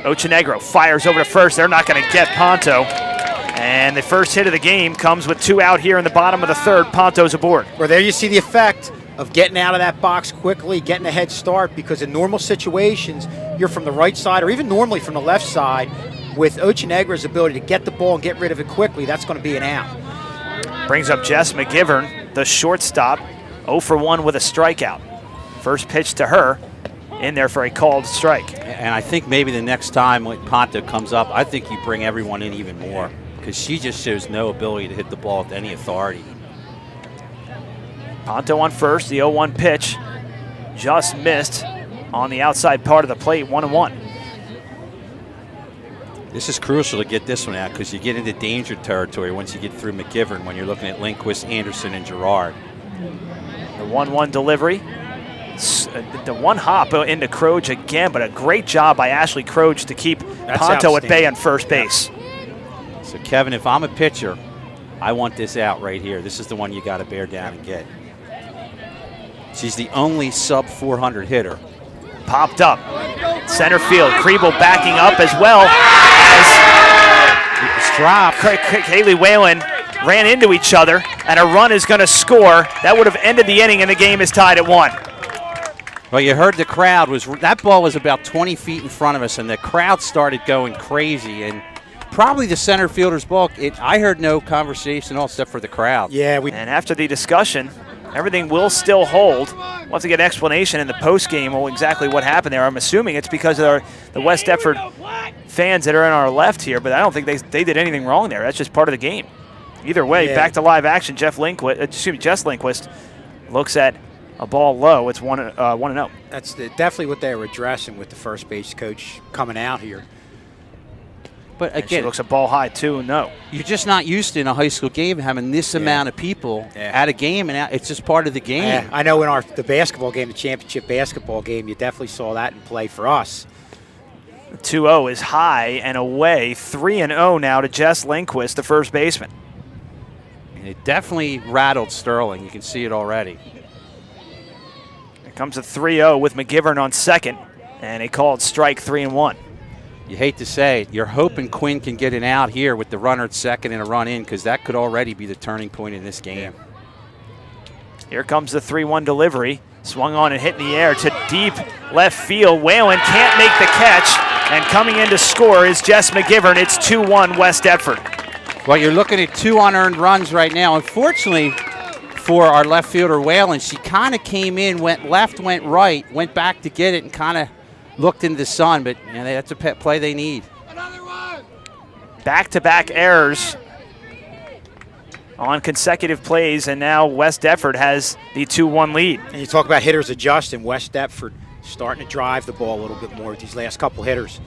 Ochenegro fires over to first. They're not going to get Ponto. And the first hit of the game comes with 2 out here in the bottom of the third. Ponto's aboard. Well, there you see the effect of getting out of that box quickly, getting a head start, because in normal situations, you're from the right side or even normally from the left side. With Ochenegro's ability to get the ball and get rid of it quickly, that's going to be an out. Brings up Jess McGivern, the shortstop, 0 for 1 with a strikeout. First pitch to her, in there for a called strike. And I think maybe the next time when Ponto comes up, I think you bring everyone in even more, because she just shows no ability to hit the ball with any authority. Ponto on first, the 0-1 pitch just missed on the outside part of the plate, 1-1. This is crucial to get this one out, because you get into danger territory once you get through McGivern when you're looking at Lindquist, Anderson, and Gerard. The 1-1 delivery. The one hop into Croge again, but a great job by Ashley Croge to keep Ponto at bay on first base. So, Kevin, if I'm a pitcher, I want this out right here. This is the one you got to bear down and get. She's the only sub-400 hitter. Popped up. Center field. Kriebel backing up as well. It's dropped. Kaylee Whalen ran into each other, and a run is going to score. That would have ended the inning, and the game is tied at 1. Well, you heard the crowd. That ball was about 20 feet in front of us, and the crowd started going crazy. And probably the center fielder's ball. I heard no conversation at all except for the crowd. Yeah, and after the discussion, everything will still hold. We'll have to get an explanation in the postgame on exactly what happened there. I'm assuming it's because of the West Deptford fans that are on our left here, but I don't think they did anything wrong there. That's just part of the game. Either way, back to live action. Jess Lindquist looks at a ball low. It's 1-0. That's definitely what they were addressing with the first base coach coming out here. But again, she looks a ball high, 2-0. You're just not used to in a high school game having this amount of people at a game, and it's just part of the game. Yeah, I know in the basketball game, the championship basketball game, you definitely saw that in play for us. 2-0 is high and away. 3-0 now to Jess Lindquist, the first baseman. And it definitely rattled Sterling. You can see it already. Here comes a 3-0 with McGivern on second, and a called strike, 3-1. You hate to say it, you're hoping Quinn can get it out here with the runner at second and a run in, because that could already be the turning point in this game. Here comes the 3-1 delivery. Swung on and hit in the air to deep left field. Whalen can't make the catch. And coming in to score is Jess McGivern. It's 2-1 West Deptford. Well, you're looking at 2 unearned runs right now. Unfortunately for our left fielder, Whalen, she kind of came in, went left, went right, went back to get it, and kind of looked into the sun. But that's a play they need. Back-to-back errors on consecutive plays, and now West Deptford has the 2-1 lead. And you talk about hitters adjusting. West Deptford starting to drive the ball a little bit more with these last couple hitters.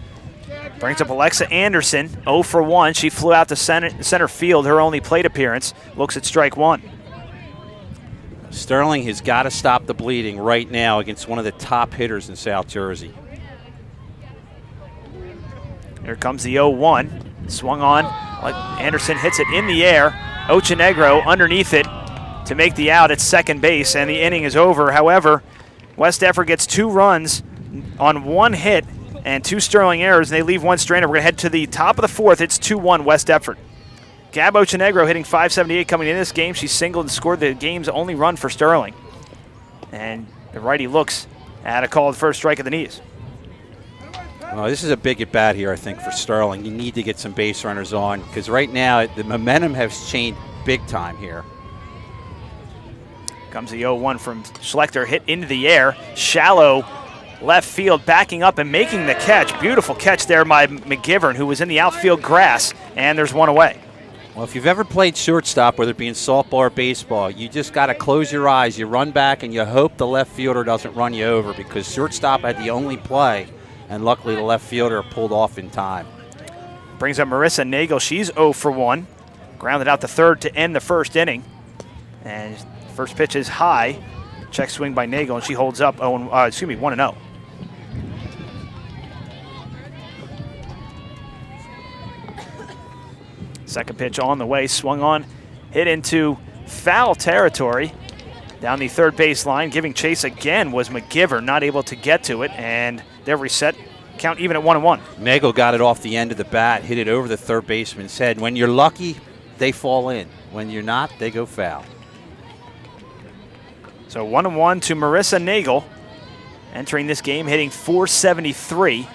Brings up Alexa Anderson, 0 for 1. She flew out to center field, her only plate appearance. Looks at strike 1. Sterling has got to stop the bleeding right now against one of the top hitters in South Jersey. Here comes the 0-1. Swung on. Anderson hits it in the air. Ochenegro underneath it to make the out at second base, and the inning is over. However, West Deptford gets 2 runs on 1 hit and 2 Sterling errors, and they leave 1 stranded. We're going to head to the top of the 4th. It's 2-1 West Deptford. Gab Ochenegro hitting .578 coming in this game. She singled and scored the game's only run for Sterling. And the righty looks at a called first strike at the knees. Well, this is a big at bat here, I think, for Sterling. You need to get some base runners on because right now the momentum has changed big time here. Comes the 0-1 from Schlechter, hit into the air. Shallow left field, backing up and making the catch. Beautiful catch there by McGivern, who was in the outfield grass, and there's 1 away. Well, if you've ever played shortstop, whether it be in softball or baseball, you just got to close your eyes. You run back and you hope the left fielder doesn't run you over because shortstop had the only play, and luckily the left fielder pulled off in time. Brings up Marissa Nagel. She's 0 for 1. Grounded out the third to end the first inning. And first pitch is high. Check swing by Nagel, and she holds up 1-0. Second pitch on the way, swung on, hit into foul territory down the third base line. Giving chase again was McGivern, not able to get to it, and they're reset. Count even at 1-1. Nagel got it off the end of the bat, hit it over the third baseman's head. When you're lucky, they fall in. When you're not, they go foul. So 1-1 to Marissa Nagel, entering this game hitting .473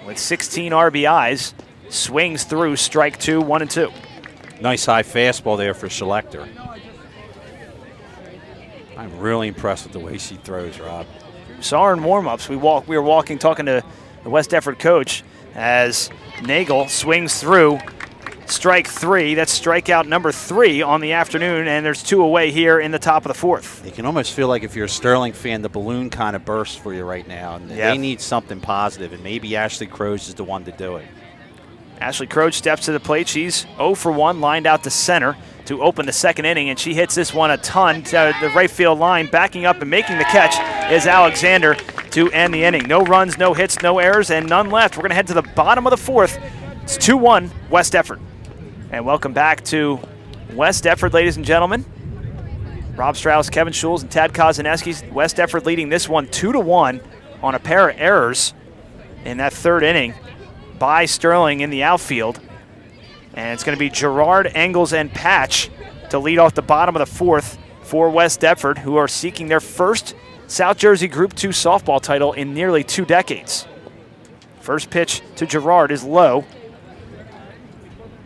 with 16 RBIs. Swings through strike 2, 1-2. Nice high fastball there for Schlechter. I'm really impressed with the way she throws, Rob. Saw her in warm-ups. We were walking, talking to the West Deptford coach as Nagel swings through strike 3. That's strikeout number 3 on the afternoon, and there's 2 away here in the top of the 4th. You can almost feel like if you're a Sterling fan, the balloon kind of bursts for you right now, and they need something positive, and maybe Ashley Croge is the one to do it. Ashley Croge steps to the plate. She's 0 for 1, lined out to center to open the second inning, and she hits this one a ton to the right field line. Backing up and making the catch is Alexander to end the inning. No runs, no hits, no errors, and none left. We're going to head to the bottom of the 4th. It's 2-1 West Deptford. And welcome back to West Deptford, ladies and gentlemen. Rob Strauss, Kevin Schulz, and Tad Kozaneski. West Deptford leading this one 2-1 on a pair of errors in that third inning by Sterling in the outfield. And it's going to be Gerard, Engels, and Patch to lead off the bottom of the 4th for West Deptford, who are seeking their first South Jersey Group 2 softball title in nearly 2 decades. First pitch to Gerard is low.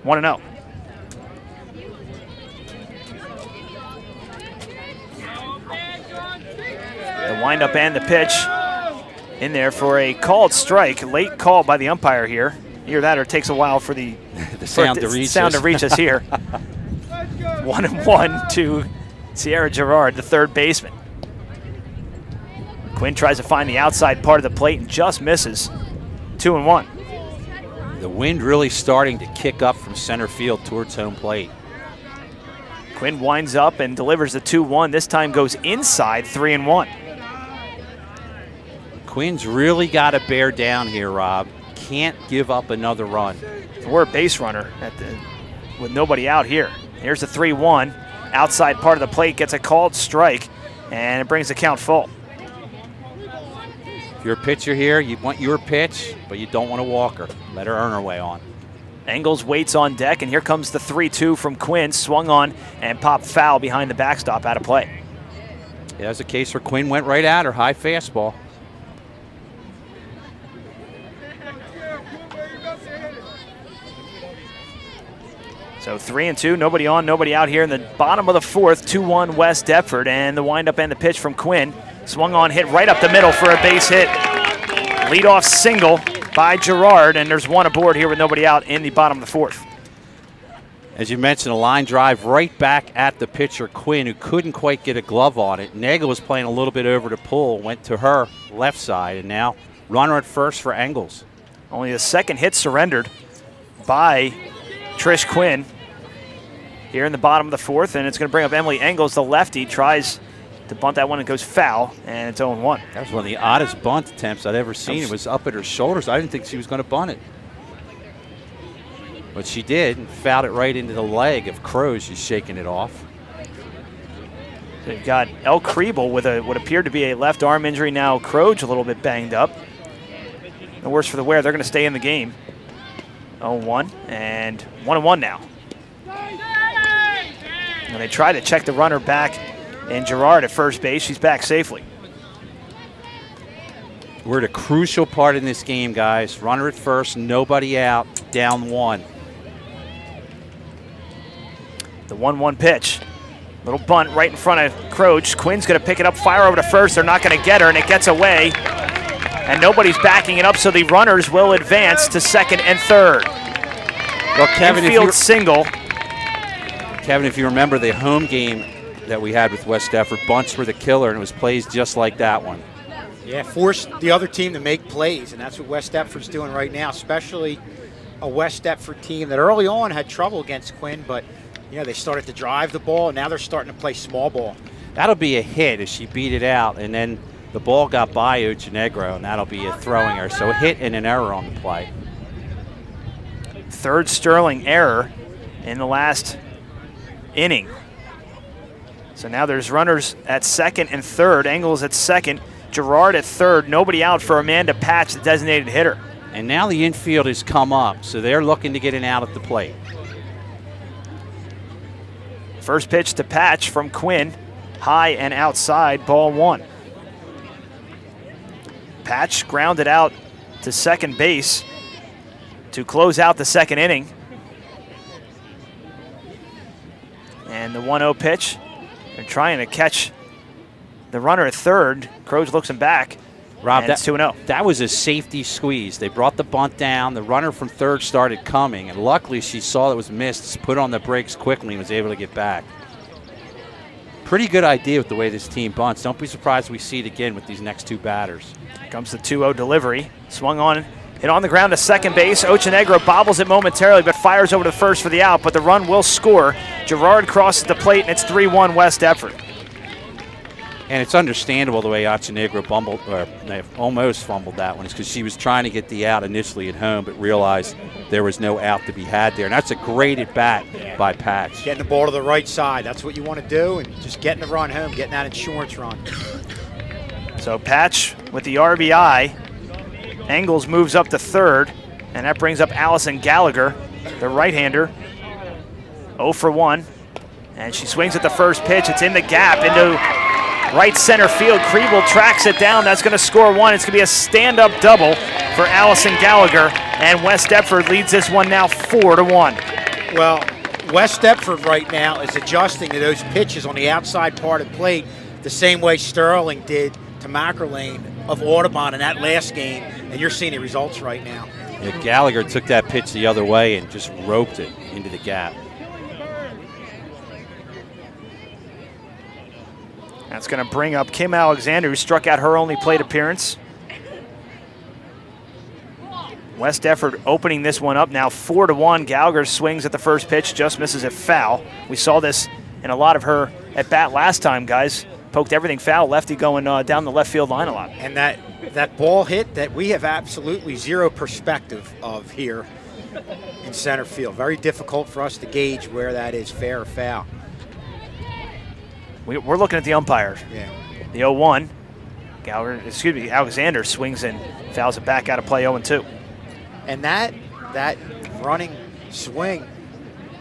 1-0. The windup and the pitch in there for a called strike. Late call by the umpire here. Either that or it takes a while for the sound to reach us here. 1-1 to Sierra Gerard, the third baseman. Quinn tries to find the outside part of the plate and just misses. 2-1. The wind really starting to kick up from center field towards home plate. Quinn winds up and delivers the 2-1. This time goes inside, 3-1. Quinn's really got to bear down here, Rob. Can't give up another run. We're a base runner with nobody out here. Here's the 3-1. Outside part of the plate gets a called strike, and it brings the count full. If you're a pitcher here, you want your pitch, but you don't want to walk her. Let her earn her way on. Engels waits on deck, and here comes the 3-2 from Quinn. Swung on and popped foul behind the backstop, out of play. Yeah, that's a case where Quinn went right at her, high fastball. So 3-2, nobody on, nobody out here in the bottom of the fourth, 2-1 West Deptford, and the windup and the pitch from Quinn. Swung on, hit right up the middle for a base hit. Leadoff single by Gerard, and there's one aboard here with nobody out in the bottom of the fourth. As you mentioned, a line drive right back at the pitcher, Quinn, who couldn't quite get a glove on it. Nagel was playing a little bit over the pull, went to her left side, and now runner at first for Engels. Only the second hit surrendered by Trish Quinn here in the bottom of the fourth, and it's going to bring up Emily Engels, the lefty, tries to bunt that one and goes foul, and it's 0-1. That was one of the oddest bunt attempts I'd ever seen. It was up at her shoulders. I didn't think she was going to bunt it. But she did, and fouled it right into the leg of Crows. She's shaking it off. They've got El Kriebel with what appeared to be a left arm injury now. Croge a little bit banged up. No worse for the wear. They're going to stay in the game. 0-1 and 1-1 now. And they try to check the runner back in Gerard at first base. She's back safely. We're at a crucial part in this game, guys. Runner at first, nobody out, down one. The 1-1 pitch. Little bunt right in front of Croach. Quinn's going to pick it up, fire over to first. They're not going to get her, and it gets away. And nobody's backing it up, so the runners will advance to second and third. Well, Kevin, infield single. Kevin, if you remember the home game that we had with West Deptford, bunts were the killer, and it was plays just like that one. Yeah, forced the other team to make plays, and that's what West Deptford's doing right now, especially a West Deptford team that early on had trouble against Quinn, but you know, they started to drive the ball, and now they're starting to play small ball. That'll be a hit as she beat it out, and then the ball got by Ochinegro, and that'll be a throwing error. So a hit and an error on the play. Third Sterling error in the last inning. So now there's runners at second and third. Engels at second, Gerard at third. Nobody out for Amanda Patch, the designated hitter. And now the infield has come up, so they're looking to get an out at the plate. First pitch to Patch from Quinn, high and outside, ball one. Patch grounded out to second base to close out the second inning. And the 1-0 pitch, they're trying to catch the runner at third. Croge looks him back. Rob, that's 2-0. That was a safety squeeze. They brought the bunt down. The runner from third started coming, and luckily she saw it was missed, put on the brakes quickly, and was able to get back. Pretty good idea with the way this team bunts. Don't be surprised we see it again with these next two batters. Here comes the 2-0 delivery. Swung on, hit on the ground to second base. Ochinegro bobbles it momentarily, but fires over to first for the out, but the run will score. Gerard crosses the plate, and it's 3-1 West Deptford. And it's understandable the way Ochinegro almost fumbled that one. It's because she was trying to get the out initially at home, but realized there was no out to be had there. And that's a great at-bat by Patch. Getting the ball to the right side, that's what you want to do, and just getting the run home, getting that insurance run. So Patch with the RBI. Engels moves up to third, and that brings up Allison Gallagher, the right-hander. 0 for 1, and she swings at the first pitch. It's in the gap into right center field. Kriebel tracks it down. That's going to score one. It's going to be a stand-up double for Allison Gallagher, and West Deptford leads this one now 4-1. Well, West Deptford right now is adjusting to those pitches on the outside part of the plate the same way Sterling did to Mackerlane of Audubon in that last game, and you're seeing the results right now. Yeah, Gallagher took that pitch the other way and just roped it into the gap. That's going to bring up Kim Alexander, who struck out her only plate appearance. West Deptford opening this one up now 4-1. Gallagher swings at the first pitch, just misses it foul. We saw this in a lot of her at bat last time, guys. Poked everything foul, lefty going down the left field line a lot. And that ball hit that we have absolutely zero perspective of here in center field. Very difficult for us to gauge where that is fair or foul. We're looking at the umpires. Yeah. The 0-1, Alexander swings and fouls it back out of play 0-2. And that running swing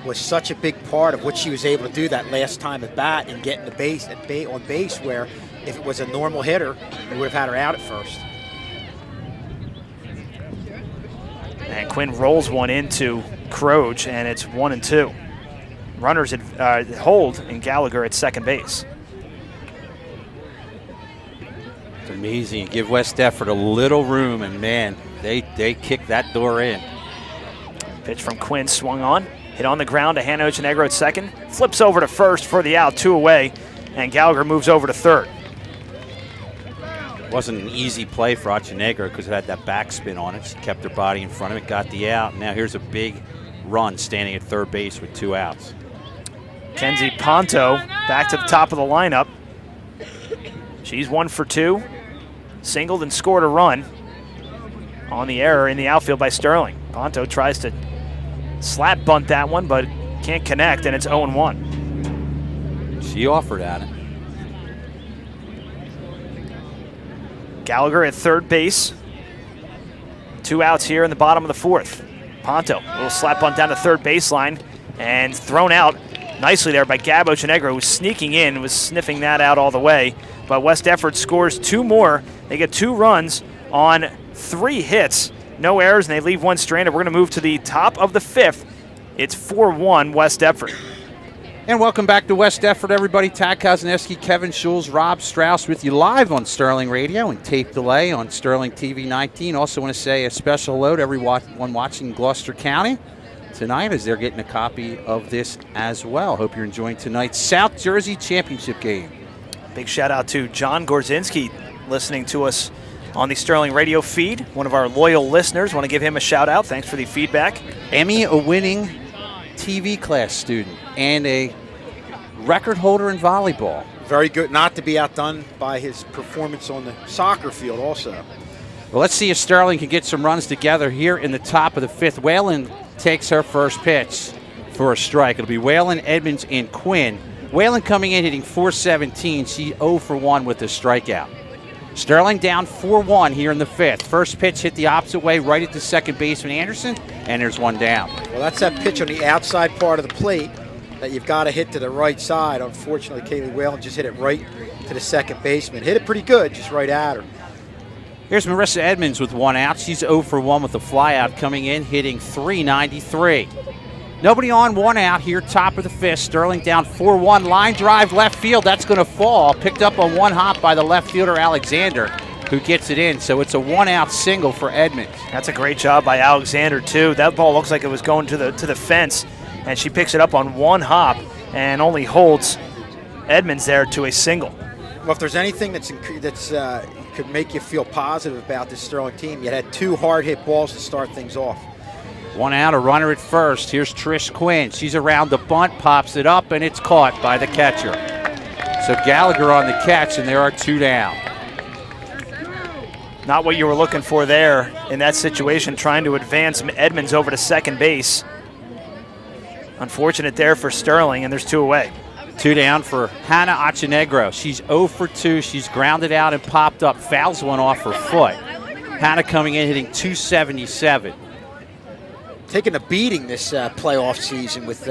was such a big part of what she was able to do that last time at bat and getting the base on base, where if it was a normal hitter, we would have had her out at first. And Quinn rolls one into Croge, and it's 1-2. runners hold and Gallagher at second base. It's amazing. Give West Deptford a little room, and man, they kick that door in. Pitch from Quinn swung on, hit on the ground to Hannah Ochinegro at second, flips over to first for the out, 2 away, and Gallagher moves over to third. Wasn't an easy play for Ochinegro because it had that backspin on it. She kept her body in front of it, got the out. Now here's a big run standing at third base with 2 outs. Kenzie Ponto back to the top of the lineup. She's 1 for 2, singled and scored a run on the error in the outfield by Sterling. Ponto tries to slap bunt that one, but can't connect, and it's 0-1. She offered at it. Gallagher at third base. 2 outs here in the bottom of the 4th. Ponto, a little slap bunt down to third baseline and thrown out nicely there by Gab Ochinegro, who was sneaking in, was sniffing that out all the way. But West Deptford scores 2 more. They get 2 runs on 3 hits. No errors, and they leave 1 stranded. We're going to move to the top of the 5th. It's 4-1 West Deptford. And welcome back to West Deptford, everybody. Tad Kosneski, Kevin Schulz, Rob Strauss with you live on Sterling Radio and tape delay on Sterling TV 19. Also want to say a special hello to everyone watching Gloucester County tonight as they're getting a copy of this as well. Hope you're enjoying tonight's South Jersey Championship game. Big shout out to John Gorzinski listening to us on the Sterling Radio feed. One of our loyal listeners. Want to give him a shout out. Thanks for the feedback. Emmy-winning TV class student and a record holder in volleyball. Very good, not to be outdone by his performance on the soccer field also. Well, let's see if Sterling can get some runs together here in the top of the 5th. Whalen takes her first pitch for a strike. It'll be Whalen, Edmonds, and Quinn. Whalen coming in hitting .417. She 0 for 1 with the strikeout. Sterling down 4-1 here in the 5th. First pitch hit the opposite way, right at the second baseman Anderson, and there's 1 down. Well, that's that pitch on the outside part of the plate that you've got to hit to the right side. Unfortunately, Kaylee Whalen just hit it right to the second baseman. Hit it pretty good, just right at her. Here's Marissa Edmonds with 1 out. She's 0 for 1 with the flyout, coming in hitting .393. Nobody on, 1 out here, top of the 5th. Sterling down 4-1. Line drive left field. That's going to fall. Picked up on 1 hop by the left fielder, Alexander, who gets it in. So it's a 1-out single for Edmonds. That's a great job by Alexander, too. That ball looks like it was going to the fence, and she picks it up on 1 hop and only holds Edmonds there to a single. Well, if there's anything that's could make you feel positive about this Sterling team, you had 2 hard-hit balls to start things off. 1 out, a runner at first. Here's Trish Quinn. She's around the bunt, pops it up, and it's caught by the catcher. So Gallagher on the catch, and there are 2 down. Not what you were looking for there in that situation, trying to advance Edmonds over to second base. Unfortunate there for Sterling, and there's 2 away. 2 down for Hannah Ochinegro. She's 0 for 2. She's grounded out and popped up. Fouls 1 off her foot. Hannah coming in hitting .277. Taking a beating this playoff season with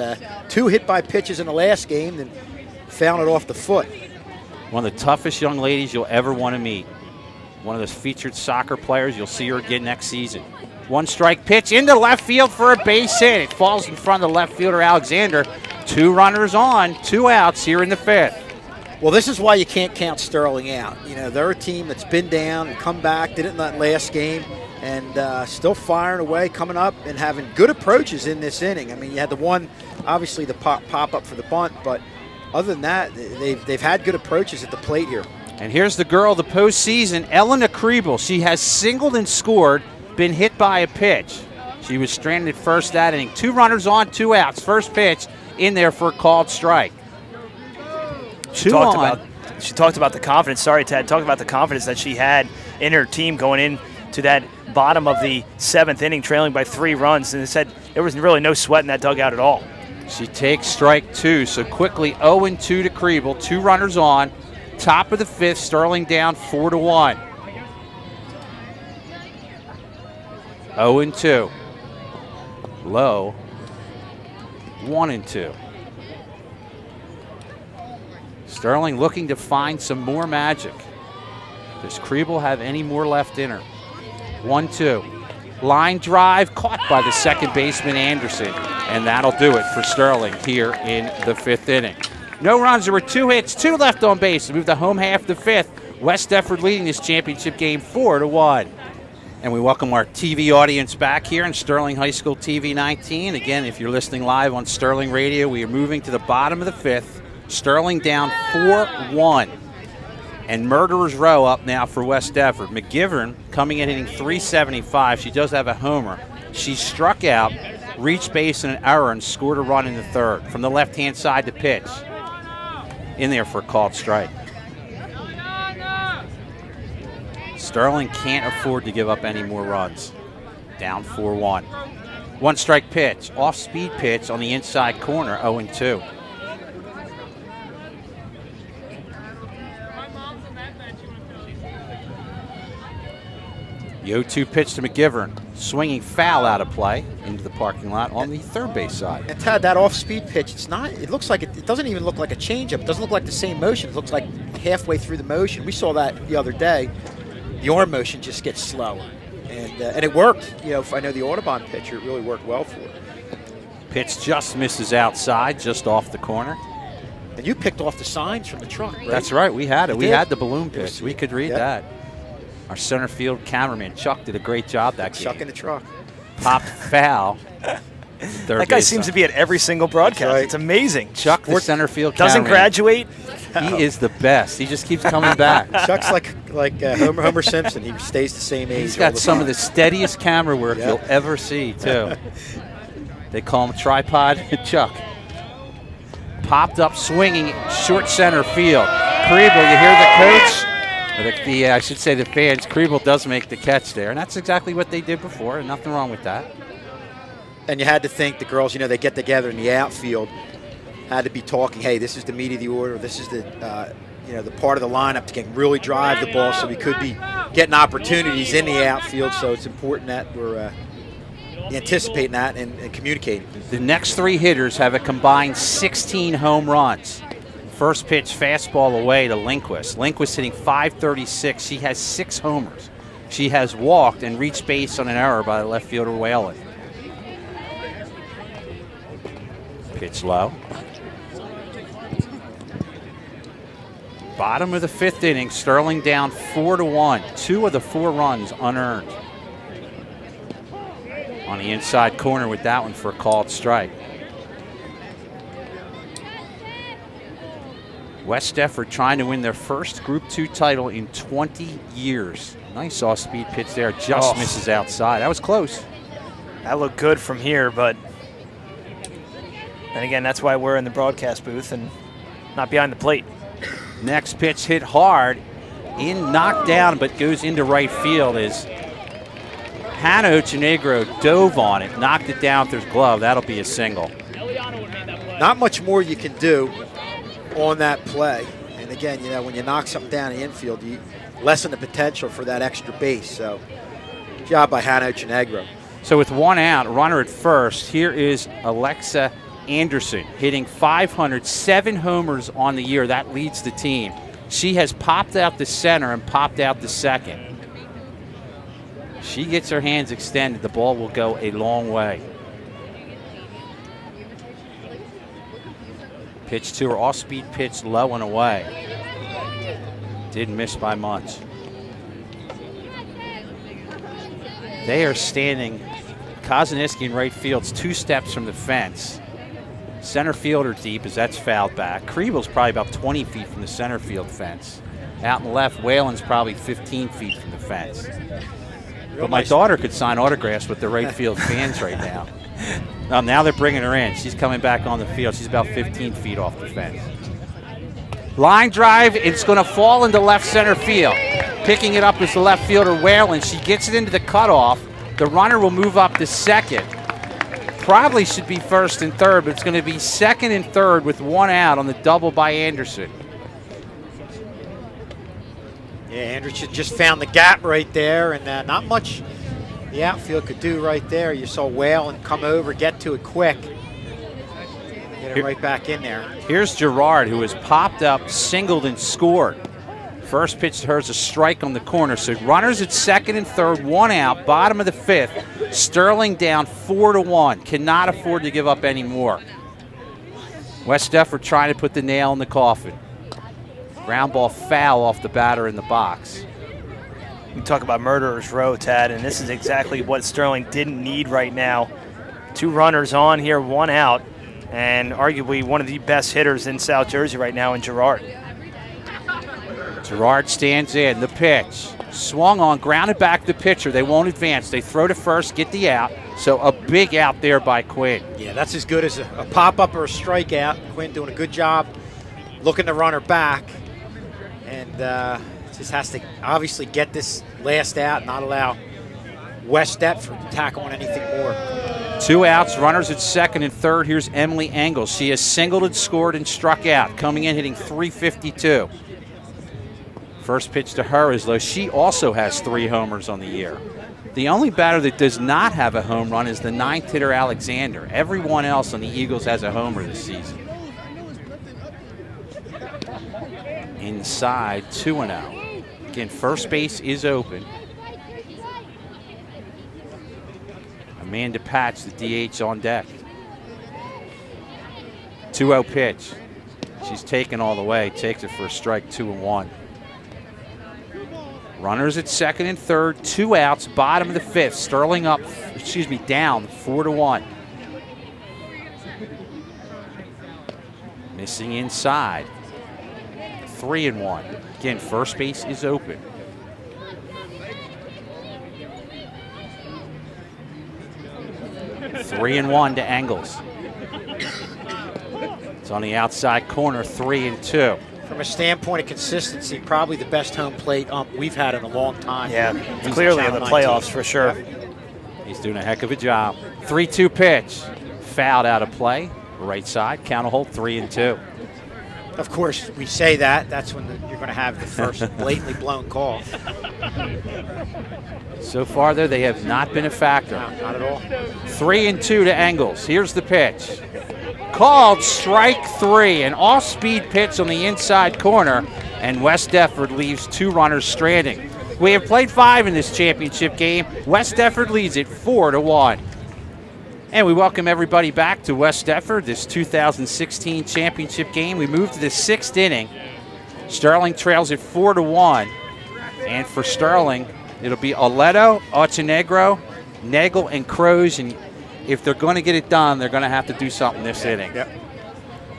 2 hit-by pitches in the last game, then found it off the foot. One of the toughest young ladies you'll ever want to meet. One of those featured soccer players. You'll see her again next season. 1 strike pitch into left field for a base hit. It falls in front of the left fielder, Alexander. 2 runners on, 2 outs here in the 5th. Well, this is why you can't count Sterling out. You know, they're a team that's been down and come back, did it in that last game, and still firing away, coming up and having good approaches in this inning. I mean, you had the one, obviously, the pop up for the bunt, but other than that, they've had good approaches at the plate here. And here's the girl of the postseason, Elena Kriebel. She has singled and scored, been hit by a pitch. She was stranded first that inning. 2 runners on, 2 outs. First pitch in there for a called strike. She talked about the confidence. Sorry, Ted. Talked about the confidence that she had in her team going into that bottom of the 7th inning, trailing by 3 runs, and they said there was really no sweat in that dugout at all. She takes strike 2, so quickly 0-2 to Kriebel. 2 runners on. Top of the 5th, Sterling down 4-1. 0-2. Low. 1-2. Sterling looking to find some more magic. Does Kriebel have any more left in her? 1-2. Line drive caught by the second baseman Anderson. And that'll do it for Sterling here in the 5th inning. No runs. There were 2 hits, 2 left on base to move the home half of the 5th. West Deptford leading this championship game 4-1. And we welcome our TV audience back here in Sterling High School TV 19. Again, if you're listening live on Sterling Radio, we are moving to the bottom of the 5th. Sterling down 4-1. And Murderer's Row up now for West Deptford. McGivern coming in hitting .375. She does have a homer. She struck out, reached base in an error, and scored a run in the 3rd. From the left-hand side to pitch. In there for a called strike. Sterling can't afford to give up any more runs. Down 4-1. 1-strike pitch. Off-speed pitch on the inside corner, 0-2. The 0-2 pitch to McGivern. Swinging foul out of play into the parking lot on the 3rd base side. And Tad, that off-speed pitch, it's not. It looks like it doesn't even look like a changeup. It doesn't look like the same motion. It looks like halfway through the motion. We saw that the other day. The arm motion just gets slower, and it worked. You know, I know the Audubon pitcher, it really worked well for it. Pitch just misses outside, just off the corner. And you picked off the signs from the truck, right? That's right. We had it. We did? had the balloon pitch. We could read that. Our center field cameraman Chuck did a great job that game. Chuck in the truck. Popped foul. That guy seems to be at every single broadcast. Right. It's amazing. Chuck, the center field doesn't cameraman. graduate. He is the best. He just keeps coming back. Chuck's like Homer Simpson. He stays the same age. He's got some of the steadiest camera work Yeah. you'll ever see, too. They call him Tripod Chuck. Popped up swinging short center field. Kriebel, you hear the coach? I should say the fans. Kriebel does make the catch there, and that's exactly what they did before, and nothing wrong with that. And you had to think the girls, you know, they get together in the outfield, had to be talking, hey, this is the meat of the order, this is the, the part of the lineup to can really drive the ball, so we could be getting opportunities in the outfield, so it's important that we're anticipating that and communicating. The next 3 hitters have a combined 16 home runs. First pitch fastball away to Lindquist. Lindquist hitting .536. She has 6 homers. She has walked and reached base on an error by the left fielder Whalen. Pitch low. Bottom of the 5th inning, Sterling down 4-1. 2 of the 4 runs unearned. On the inside corner with that one for a called strike. West Deptford trying to win their first Group 2 title in 20 years. Nice off-speed pitch there, just misses outside. That was close. That looked good from here, but then again, that's why we're in the broadcast booth and not behind the plate. Next pitch hit hard, knocked down, but goes into right field as Hannah Ochenegro dove on it, knocked it down with her glove. That'll be a single. Not much more you can do on that play. And again, you know, when you knock something down the infield, you lessen the potential for that extra base. So, job by Hannah Ochenegro. So with 1 out, runner at first, here is Alexa Anderson hitting .500, 7 homers on the year. That leads the team. She has popped out the center and popped out the second. She gets her hands extended. The ball will go a long way. Pitch to her, off-speed pitch, low and away. Didn't miss by much. They are standing, Kozaniski in right field's 2 steps from the fence. Center fielder deep as that's fouled back. Kriebel's probably about 20 feet from the center field fence. Out in the left, Whalen's probably 15 feet from the fence. But my daughter could sign autographs with the right field fans right now. Now they're bringing her in. She's coming back on the field. She's about 15 feet off the fence. Line drive, it's going to fall into left center field. Picking it up is the left fielder Whalen. She gets it into the cutoff. The runner will move up to second. Probably should be first and third, but it's going to be second and third with 1 out on the double by Anderson. Yeah, Anderson just found the gap right there, and not much the outfield could do right there. You saw Whalen come over, get to it quick, get it right back in there. Here's Gerard, who has popped up, singled, and scored. First pitch to her is a strike on the corner. So runners at second and third, 1 out, bottom of the 5th. Sterling down 4-1. Cannot afford to give up any more. West Deptford trying to put the nail in the coffin. Ground ball foul off the batter in the box. You talk about murderer's row, Tad, and this is exactly what Sterling didn't need right now. 2 runners on here, 1 out, and arguably one of the best hitters in South Jersey right now in Gerard. Gerard stands in. The pitch. Swung on, grounded back the pitcher. They won't advance. They throw to first, get the out. So a big out there by Quinn. Yeah, that's as good as a pop-up or a strikeout. Quinn doing a good job looking the runner back. And just has to obviously get this last out, not allow West Deptford to tack on anything more. 2 outs, runners at second and third. Here's Emily Engels. She has singled and scored and struck out, coming in hitting .352. First pitch to her is low. She also has 3 homers on the year. The only batter that does not have a home run is the 9th hitter, Alexander. Everyone else on the Eagles has a homer this season. Inside, 2-0. Again, first base is open. Amanda Patch, the DH, on deck. 2-0 pitch. She's taken all the way. Takes it for a strike, 2-1. Runners at second and third, 2 outs, bottom of the 5th. Sterling down 4-1. Missing inside. 3-1. Again, first base is open. Three and 1 to Engels. It's on the outside corner, 3-2. From a standpoint of consistency, probably the best home plate ump we've had in a long time. Yeah, clearly in the playoffs for sure. He's doing a heck of a job. 3-2 pitch. Fouled out of play. Right side, count a hold, 3-2. Of course, we say that. That's when you're going to have the first blatantly blown call. So far, though, they have not been a factor. No, not at all. 3-2 to Engels. Here's the pitch. Called strike 3, an off-speed pitch on the inside corner, and West Deptford leaves 2 runners stranding. We have played 5 in this championship game. West Deptford leads it 4-1. And we welcome everybody back to West Deptford, this 2016 championship game. We move to the 6th inning. Sterling trails it 4-1. And for Sterling, it'll be Aledo, Ochenegro, Nagel, and Crows. And if they're going to get it done, they're going to have to do something this inning. Yep.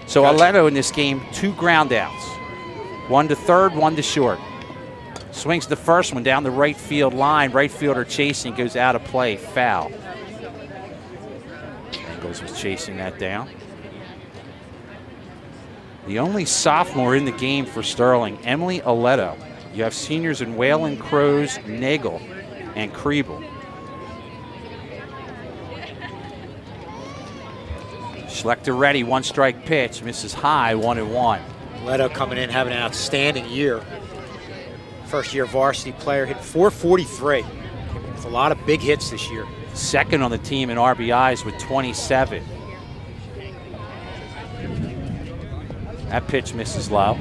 So Aledo in this game, 2 ground outs. 1 to third, 1 to short. Swings the first one down the right field line. Right fielder chasing, goes out of play, foul. Engels was chasing that down. The only sophomore in the game for Sterling, Emily Aledo. You have seniors in Whalen, Crows, Nagel, and Kriebel. Schlechter ready, 1-strike pitch, misses high, 1-1. Leto coming in, having an outstanding year. First year varsity player, hit .443 with a lot of big hits this year. Second on the team in RBIs with 27. That pitch misses low.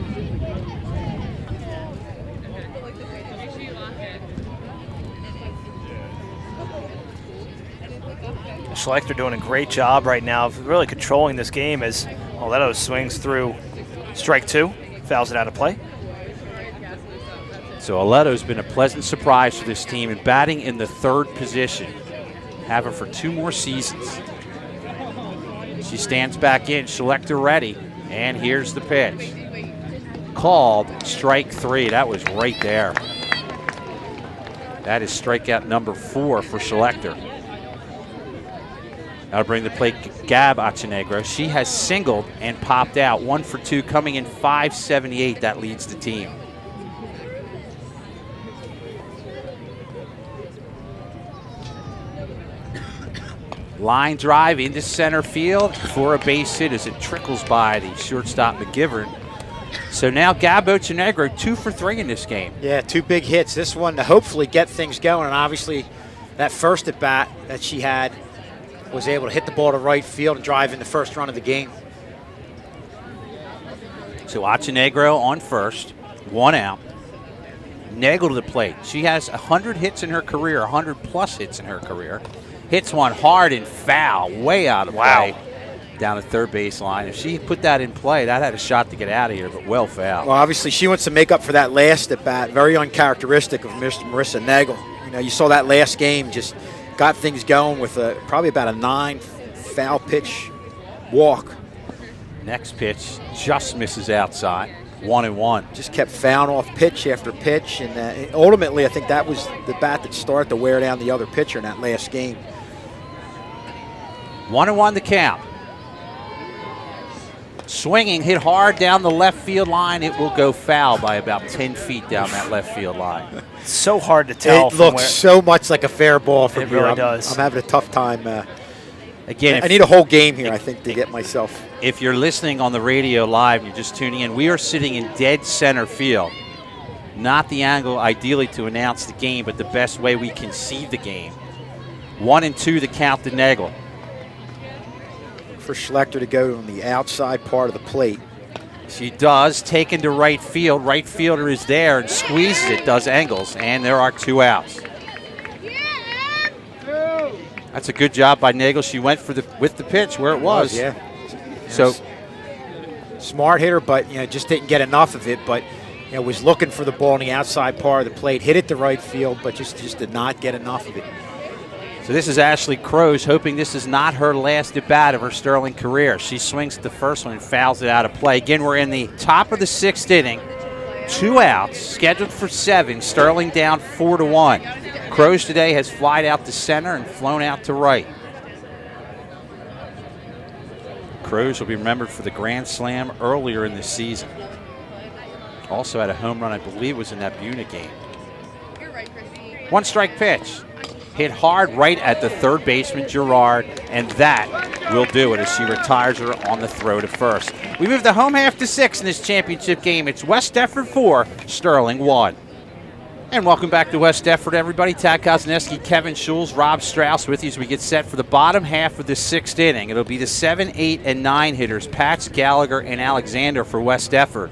Schlechter doing a great job right now of really controlling this game as Aledo swings through strike 2, fouls it out of play. So Aledo's been a pleasant surprise for this team and batting in the 3rd position. Have her for 2 more seasons. She stands back in, Schlechter ready, and here's the pitch. Called strike 3, that was right there. That is strikeout number 4 for Schlechter. That'll bring the plate Gab Ochenegro. She has singled and popped out, 1 for 2, coming in .578. That leads the team. Line drive into center field for a base hit as it trickles by the shortstop McGivern. So now Gab Ochenegro 2 for 3 in this game. Yeah, 2 big hits. This one to hopefully get things going, and obviously that first at bat that she had was able to hit the ball to right field and drive in the first run of the game. So Ochenegro on first, 1 out. Nagel to the plate. She has 100 hits in her career, 100-plus hits in her career. Hits one hard and foul, way out of play down at third baseline. If she put that in play, that had a shot to get out of here, but well foul. Well, obviously she wants to make up for that last at bat. Very uncharacteristic of Mr. Marissa Nagel. You know, you saw that last game, just got things going with probably about a 9 foul pitch walk. Next pitch just misses outside. 1-1. Just kept fouling off pitch after pitch, and ultimately I think that was the bat that started to wear down the other pitcher in that last game. 1-1 the count. Swinging, hit hard down the left field line. It will go foul by about 10 feet down that left field line. So hard to tell. It looks so much like a fair ball from here. It really does. I'm having a tough time. Again, I need a whole game here, I think, to get myself. If you're listening on the radio live and you're just tuning in, we are sitting in dead center field. Not the angle ideally to announce the game, but the best way we can see the game. 1-2 the count to Nagel. For Schlechter to go on the outside part of the plate. She does, taken to right field. Right fielder is there and squeezes it, does Engels, and there are 2 outs. That's a good job by Nagel. She went for with the pitch where it was. Yeah. So smart hitter, but just didn't get enough of it. But was looking for the ball on the outside part of the plate, hit it to right field, but just did not get enough of it. So this is Ashley Crows, hoping this is not her last at bat of her Sterling career. She swings at the first one and fouls it out of play. Again, we're in the top of the 6th inning. 2 outs, scheduled for 7. Sterling down 4-1. Crows today has flied out to center and flown out to right. Crows will be remembered for the Grand Slam earlier in the season. Also had a home run, I believe, was in that Buna game. 1 strike pitch. Hit hard right at the third baseman, Gerard, and that will do it as she retires her on the throw to first. We move the home half to 6 in this championship game. It's West Deptford 4, Sterling 1. And welcome back to West Deptford, everybody. Tad Kosneski, Kevin Schulz, Rob Strauss with you as we get set for the bottom half of the 6th inning. It'll be the 7, 8, and 9 hitters, Patch, Gallagher, and Alexander for West Deptford.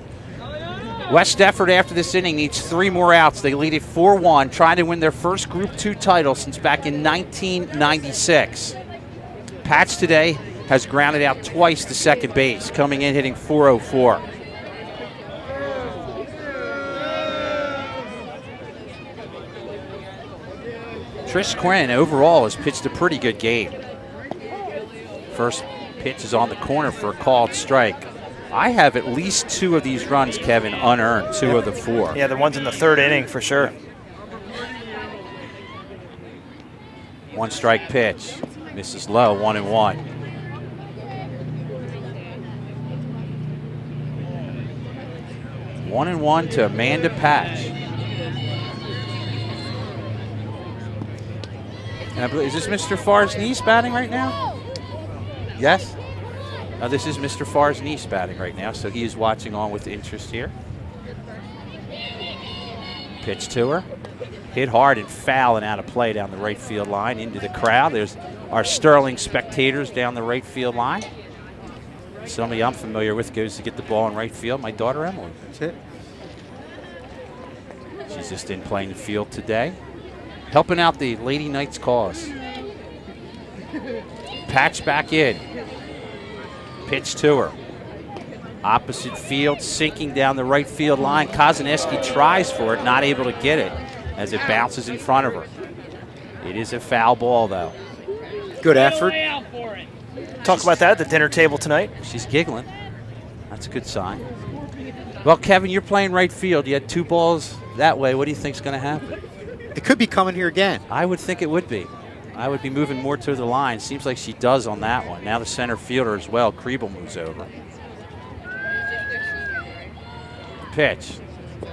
West Deptford, after this inning, needs 3 more outs. They lead it 4-1, trying to win their first Group 2 title since back in 1996. Patch today has grounded out twice to second base, coming in hitting .404. Trish Quinn overall has pitched a pretty good game. First pitch is on the corner for a called strike. I have at least 2 of these runs, Kevin, unearned, 2 of the 4. Yeah, the ones in the 3rd inning for sure. 1 strike pitch. Misses low, 1-1. One and one to Amanda Patch. And I believe, is this Mr. Farr's niece batting right now? Yes? This is Mr. Farr's niece batting right now, so he is watching on with interest here. Pitch to her. Hit hard and foul and out of play down the right field line into the crowd. There's our Sterling spectators down the right field line. Somebody I'm familiar with goes to get the ball in right field. My daughter Emily. That's it. She's just in playing the field today, helping out the Lady Knights cause. Patch back in. Pitch to her. Opposite field, sinking down the right field line. Kozaneski tries for it, not able to get it as it bounces in front of her. It is a foul ball, though. Good effort. Talk about that at the dinner table tonight. She's giggling. That's a good sign. Well, Kevin, you're playing right field. You had 2 balls that way. What do you think's going to happen? It could be coming here again. I would think it would be. I would be moving more to the line. Seems like she does on that one. Now the center fielder as well. Kriebel moves over. Pitch.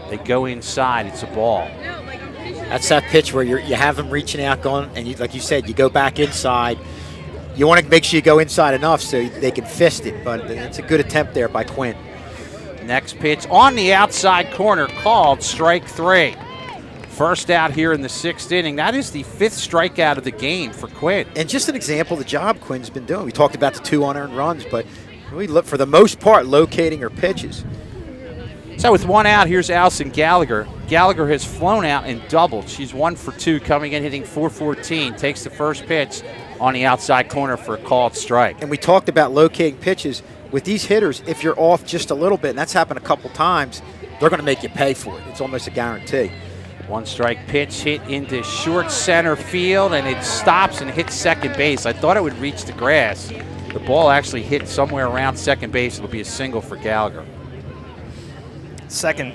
They go inside. It's a ball. That's that pitch where you have them reaching out, going, and you, like you said, you go back inside. You want to make sure you go inside enough so they can fist it, but it's a good attempt there by Quinn. Next pitch on the outside corner, called strike 3. First out here in the 6th inning. That is the 5th strikeout of the game for Quinn. And just an example of the job Quinn's been doing. We talked about the 2 unearned runs, but we look, for the most part, locating her pitches. So with 1 out, here's Allison Gallagher. Gallagher has flown out and doubled. She's 1 for 2, coming in hitting .414. Takes the first pitch on the outside corner for a called strike. And we talked about locating pitches. With these hitters, if you're off just a little bit, and that's happened a couple times, they're going to make you pay for it. It's almost a guarantee. 1 strike pitch hit into short center field, and it stops and hits second base. I thought it would reach the grass. The ball actually hit somewhere around second base. It'll be a single for Gallagher. Second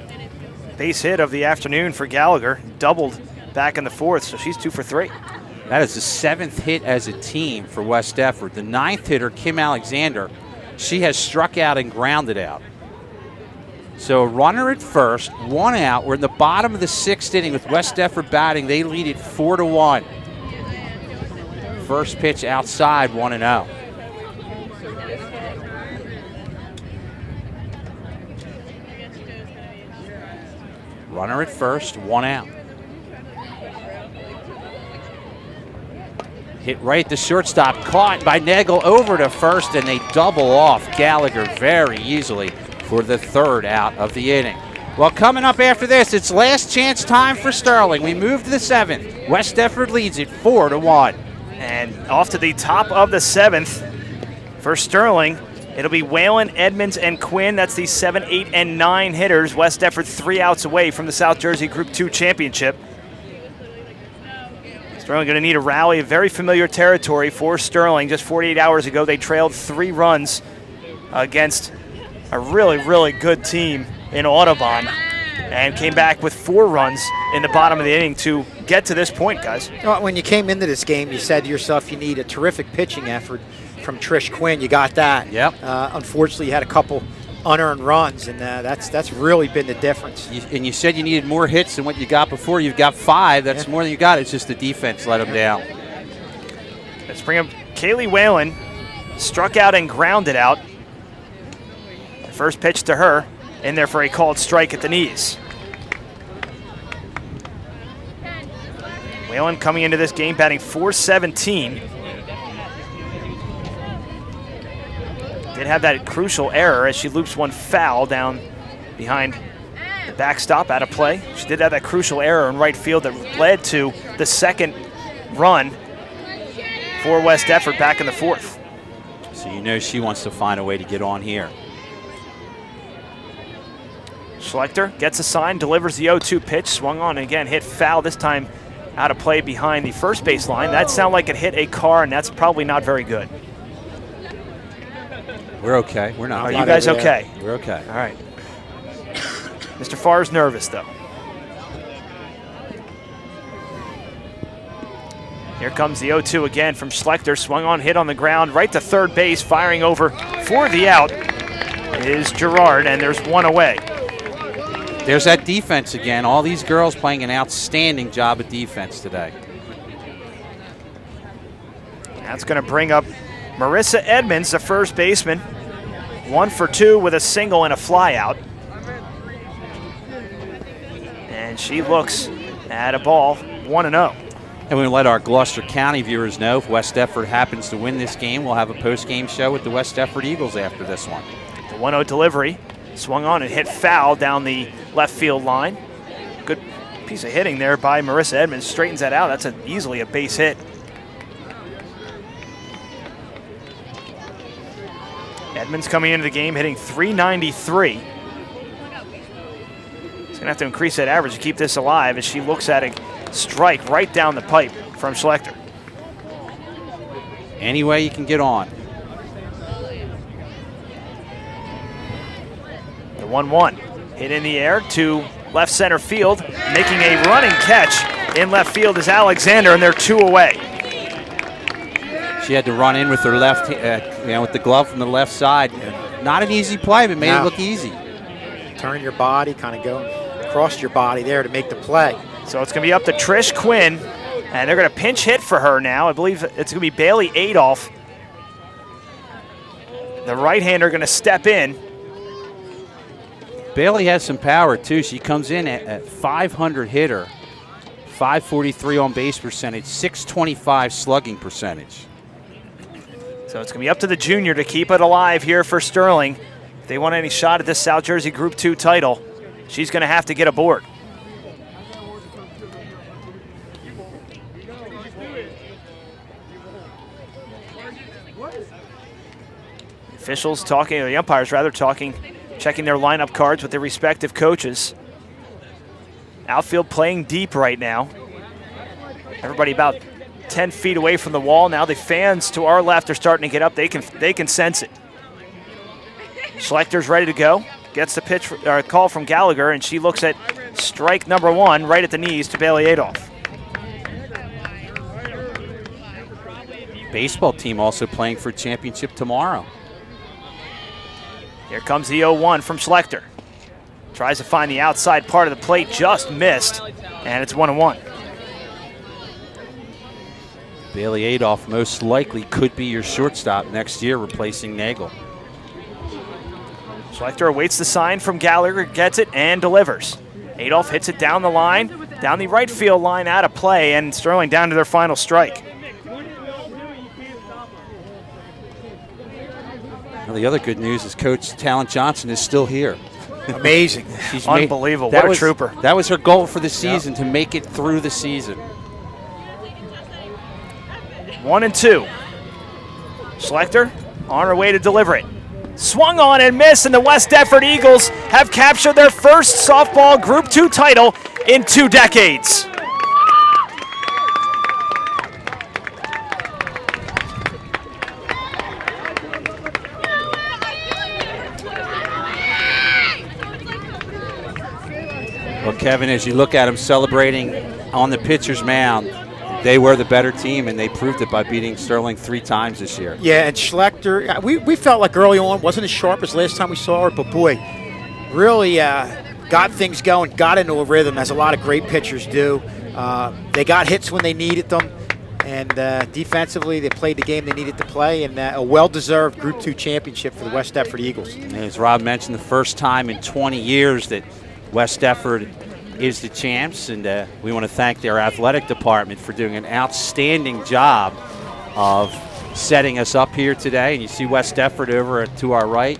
base hit of the afternoon for Gallagher. Doubled back in the fourth, so she's 2 for 3. That is the 7th hit as a team for West Deptford. The 9th hitter, Kim Alexander, she has struck out and grounded out. So a runner at first, 1 out. We're in the bottom of the 6th inning with West Deptford batting. They lead it 4-1. First pitch outside, 1-0. Runner at first, 1 out. Hit right at the shortstop, caught by Nagel over to first, and they double off Gallagher very easily for the 3rd out of the inning. Well, coming up after this, it's last chance time for Sterling. We move to the 7th. West Deptford leads it 4-1. And off to the top of the 7th for Sterling. It'll be Whalen, Edmonds, and Quinn. That's the 7, 8, and 9 hitters. West Deptford 3 outs away from the South Jersey Group 2 championship. Sterling going to need a rally, a very familiar territory for Sterling. Just 48 hours ago, they trailed 3 runs against a really, really good team in Audubon and came back with 4 runs in the bottom of the inning to get to this point, guys. When you came into this game, you said to yourself you need a terrific pitching effort from Trish Quinn. You got that. Yep. Unfortunately, you had a couple unearned runs, and that's really been the difference. And you said you needed more hits than what you got before. You've got 5. That's more than you got. It's just the defense let them down. Let's bring up Kaylee Whalen. Struck out and grounded out. The first pitch to her, in there for a called strike at the knees. Whalen coming into this game batting .417. Did have that crucial error as she loops one foul down behind the backstop out of play. She did have that crucial error in right field that led to the 2nd run for West Deptford back in the 4th. So you know she wants to find a way to get on here. Schlechter gets a sign, delivers the 0-2 pitch, swung on and again hit foul, this time out of play behind the first base line. That sounded like it hit a car, and that's probably not very good. We're okay. We're not. Are you guys okay? We're okay. All right. Mr. Farr's nervous, though. Here comes the 0-2 again from Schlechter. Swung on, hit on the ground, right to third base, firing over for the out is Gerard, and there's 1 away. There's that defense again. All these girls playing an outstanding job of defense today. That's going to bring up Marissa Edmonds, the first baseman. 1 for 2 with a single and a fly out. And she looks at a ball, 1-0. And we let our Gloucester County viewers know if West Deptford happens to win this game, we'll have a post-game show with the West Deptford Eagles after this one. The 1-0 delivery, swung on and hit foul down the left field line. Good piece of hitting there by Marissa Edmonds, straightens that out. That's easily a base hit. Edmonds coming into the game hitting .393. He's going to have to increase that average to keep this alive as she looks at a strike right down the pipe from Schlechter. Any way you can get on. The 1-1 hit in the air to left center field. Making a running catch in left field is Alexander, and they're 2 away. She had to run in with her left, with the glove from the left side. Not an easy play, but made it look easy. Turn your body, kind of go across your body there to make the play. So it's going to be up to Trish Quinn, and they're going to pinch hit for her now. I believe it's going to be Bailey Adolph. The right-hander going to step in. Bailey has some power, too. She comes in at 500 hitter, 543 on base percentage, 625 slugging percentage. So it's going to be up to the junior to keep it alive here for Sterling. If they want any shot at this South Jersey Group 2 title, she's going to have to get aboard. Officials talking, or the umpires rather, talking, checking their lineup cards with their respective coaches. Outfield playing deep right now. Everybody about 10 feet away from the wall now. The fans to our left are starting to get up. They can sense it. Schlecter's ready to go. Gets the pitch or call from Gallagher, and she looks at strike number 1 right at the knees to Bailey Adolph. Baseball team also playing for championship tomorrow. Here comes the 0-1 from Schlechter. Tries to find the outside part of the plate, just missed, and it's 1-1. Bailey Adolph most likely could be your shortstop next year, replacing Nagel. Schlechter awaits the sign from Gallagher, gets it, and delivers. Adolph hits it down the line, down the right field line, out of play, and Sterling down to their final strike. Well, the other good news is Coach Talent Johnson is still here. Amazing. She's unbelievable. What a trooper. That was her goal for the season, to make it through the season. 1-2. Schlechter on her way to deliver it. Swung on and missed, and the West Deptford Eagles have captured their first softball Group 2 title in 2 decades. Well, Kevin, as you look at them celebrating on the pitcher's mound, they were the better team, and they proved it by beating Sterling 3 times this year. Yeah, and Schlechter, we felt like early on wasn't as sharp as last time we saw her, but boy, really got things going, got into a rhythm, as a lot of great pitchers do. They got hits when they needed them, and defensively they played the game they needed to play, and a well-deserved Group 2 championship for the West Deptford Eagles. And as Rob mentioned, the first time in 20 years that West Deptford is the champs, and we want to thank their athletic department for doing an outstanding job of setting us up here today. And you see West Deptford over to our right.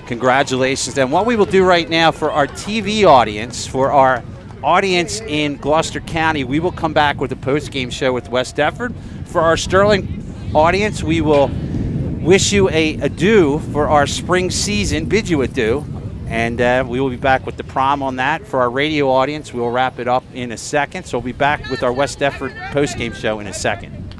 Congratulations. And what we will do right now for our TV audience, for our audience in Gloucester County, we will come back with a post-game show with West Deptford. For our Sterling audience, we will wish you a adieu for our spring season, bid you adieu. And we will be back with the prom on that. For our radio audience, we'll wrap it up in a second. So we'll be back with our West Deptford postgame show in a second.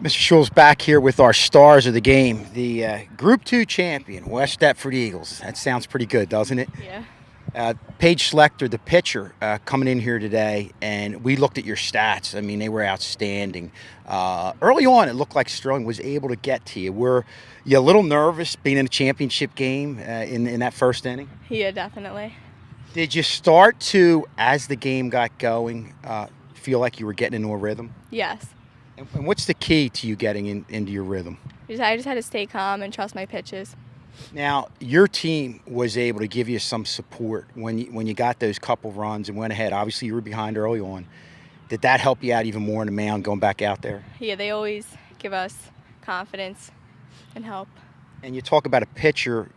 Mr. Schul's back here with our stars of the game, the Group 2 champion, West Deptford Eagles. That sounds pretty good, doesn't it? Yeah. Paige Schlechter, the pitcher, coming in here today, and we looked at your stats. I mean, they were outstanding. Early on, it looked like Sterling was able to get to you. Were you a little nervous being in a championship game in that first inning? Yeah, definitely. Did you start to, as the game got going, feel like you were getting into a rhythm? Yes. And what's the key to you getting into your rhythm? I just had to stay calm and trust my pitches. Now, your team was able to give you some support when you got those couple runs and went ahead. Obviously, you were behind early on. Did that help you out even more in the mound going back out there? Yeah, they always give us confidence and help. And you talk about a pitcher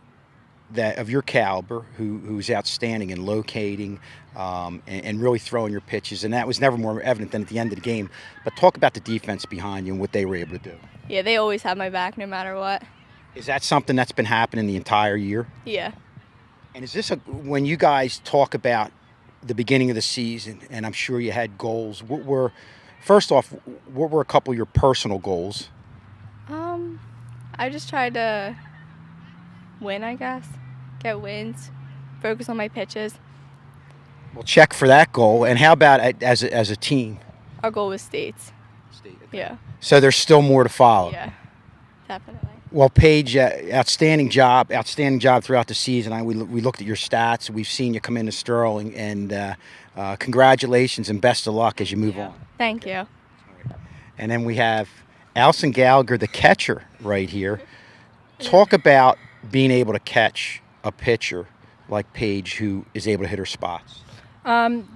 that of your caliber who's outstanding in locating and really throwing your pitches, and that was never more evident than at the end of the game. But talk about the defense behind you and what they were able to do. Yeah, they always have my back no matter what. Is that something that's been happening the entire year? Yeah. And is this when you guys talk about the beginning of the season, and I'm sure you had goals, first off, what were a couple of your personal goals? I just tried to win, I guess. Get wins, focus on my pitches. Well, check for that goal. And how about as a team? Our goal was states. Okay. Yeah. So there's still more to follow. Yeah, definitely. Well, Paige, outstanding job throughout the season. We looked at your stats. We've seen you come into Sterling, and congratulations and best of luck as you move on. Thank you. And then we have Alison Gallagher, the catcher, right here. Talk about being able to catch a pitcher like Paige, who is able to hit her spots.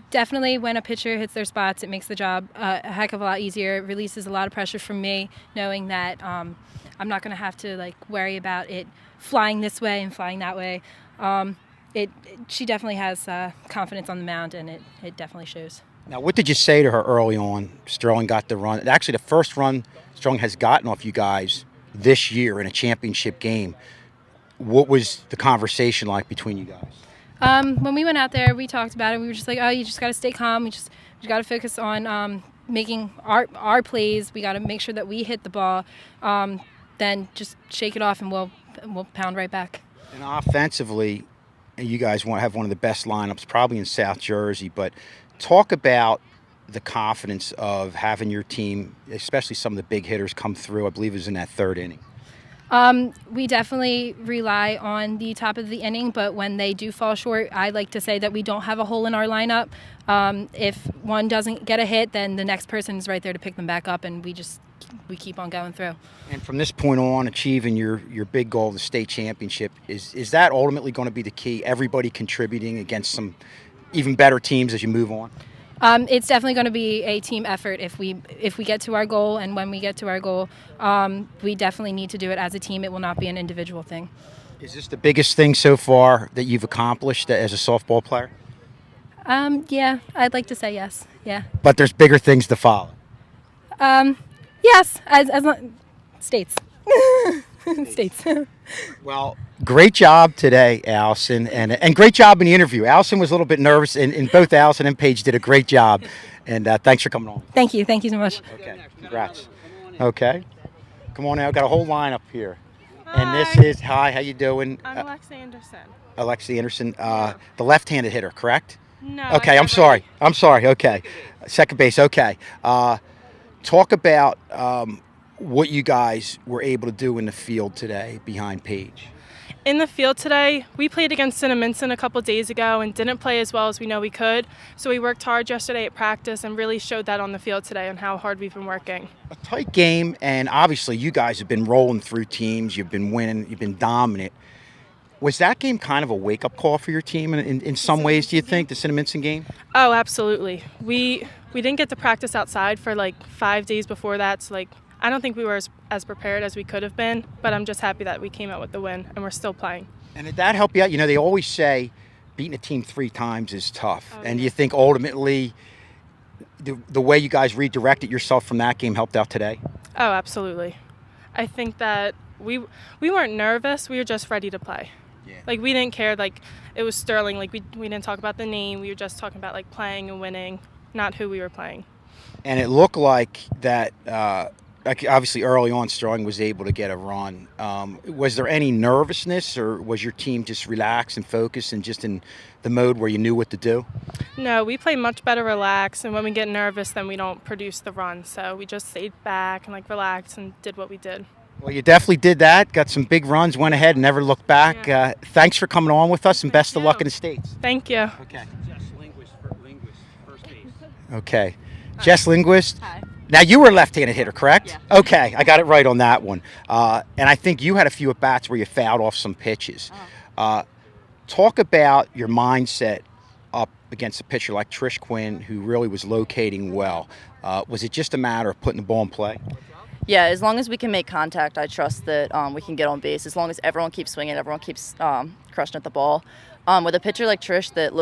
Definitely when a pitcher hits their spots, it makes the job a heck of a lot easier. It releases a lot of pressure from me, knowing that I'm not going to have to worry about it flying this way and flying that way. She definitely has confidence on the mound, and it definitely shows. Now, what did you say to her early on? Sterling got the run. Actually, the first run Sterling has gotten off you guys this year in a championship game. what was the conversation like between you guys? When we went out there, we talked about it. We were just like, oh, you just got to stay calm. We got to focus on making our plays. We got to make sure that we hit the ball. Then just shake it off, and we'll pound right back. And offensively, you guys have one of the best lineups probably in South Jersey. But talk about the confidence of having your team, especially some of the big hitters, come through. I believe it was in that third inning. We definitely rely on the top of the inning, but when they do fall short, I like to say that we don't have a hole in our lineup. If one doesn't get a hit, then the next person is right there to pick them back up, and we keep on going through. And from this point on, achieving your big goal, the state championship, is that ultimately going to be the key? Everybody contributing against some even better teams as you move on? It's definitely going to be a team effort if we get to our goal, and when we get to our goal, we definitely need to do it as a team. It will not be an individual thing. Is this the biggest thing so far that you've accomplished as a softball player? Yeah, I'd like to say yes. Yeah. But there's bigger things to follow. Yes, as states. States. Well, great job today, Allison, and great job in the interview. Allison was a little bit nervous, and both Allison and Paige did a great job. And thanks for coming on. Thank you so much. Okay, congrats. Okay, come on now. Got a whole lineup here, Hi. and this is how you doing? I'm Alexa Anderson. Alexi Anderson, the left-handed hitter, correct? No. Okay, I'm sorry. Okay, second base. Okay, talk about what you guys were able to do in the field today behind Paige. In the field today, we played against Cinnaminson a couple days ago and didn't play as well as we know we could. So we worked hard yesterday at practice and really showed that on the field today on how hard we've been working. A tight game, and obviously you guys have been rolling through teams. You've been winning. You've been dominant. Was that game kind of a wake-up call for your team in some ways, do you think, the Cinnaminson game? Oh, absolutely. We didn't get to practice outside for like 5 days before that, so I don't think we were as prepared as we could have been, but I'm just happy that we came out with the win and we're still playing. And did that help you out? You know, they always say beating a team 3 times is tough. Oh, and yeah. you think ultimately the way you guys redirected yourself from that game helped out today? Oh, absolutely. I think that we weren't nervous. We were just ready to play. Yeah. Like, we didn't care. Like, it was Sterling. Like, we didn't talk about the name. We were just talking about, like, playing and winning, not who we were playing. And it looked like that obviously early on Sterling was able to get a run. Was there any nervousness, or was your team just relaxed and focused and just in the mode where you knew what to do? No, we play much better relaxed, and when we get nervous, then we don't produce the run. So we just stayed back and, like, relaxed and did what we did. Well, you definitely did that. Got some big runs, went ahead and never looked back. Yeah. Thanks for coming on with us, and best of luck in the States. Thank you. Okay. Jess Linguist, first base. Okay. Jess Linguist. Hi. Now, you were a left-handed hitter, correct? Yeah. Okay, I got it right on that one. And I think you had a few at-bats where you fouled off some pitches. Talk about your mindset up against a pitcher like Trish Quinn, who really was locating well. Was it just a matter of putting the ball in play? Yeah, as long as we can make contact, I trust that we can get on base. As long as everyone keeps swinging, everyone keeps crushing at the ball. With a pitcher like Trish that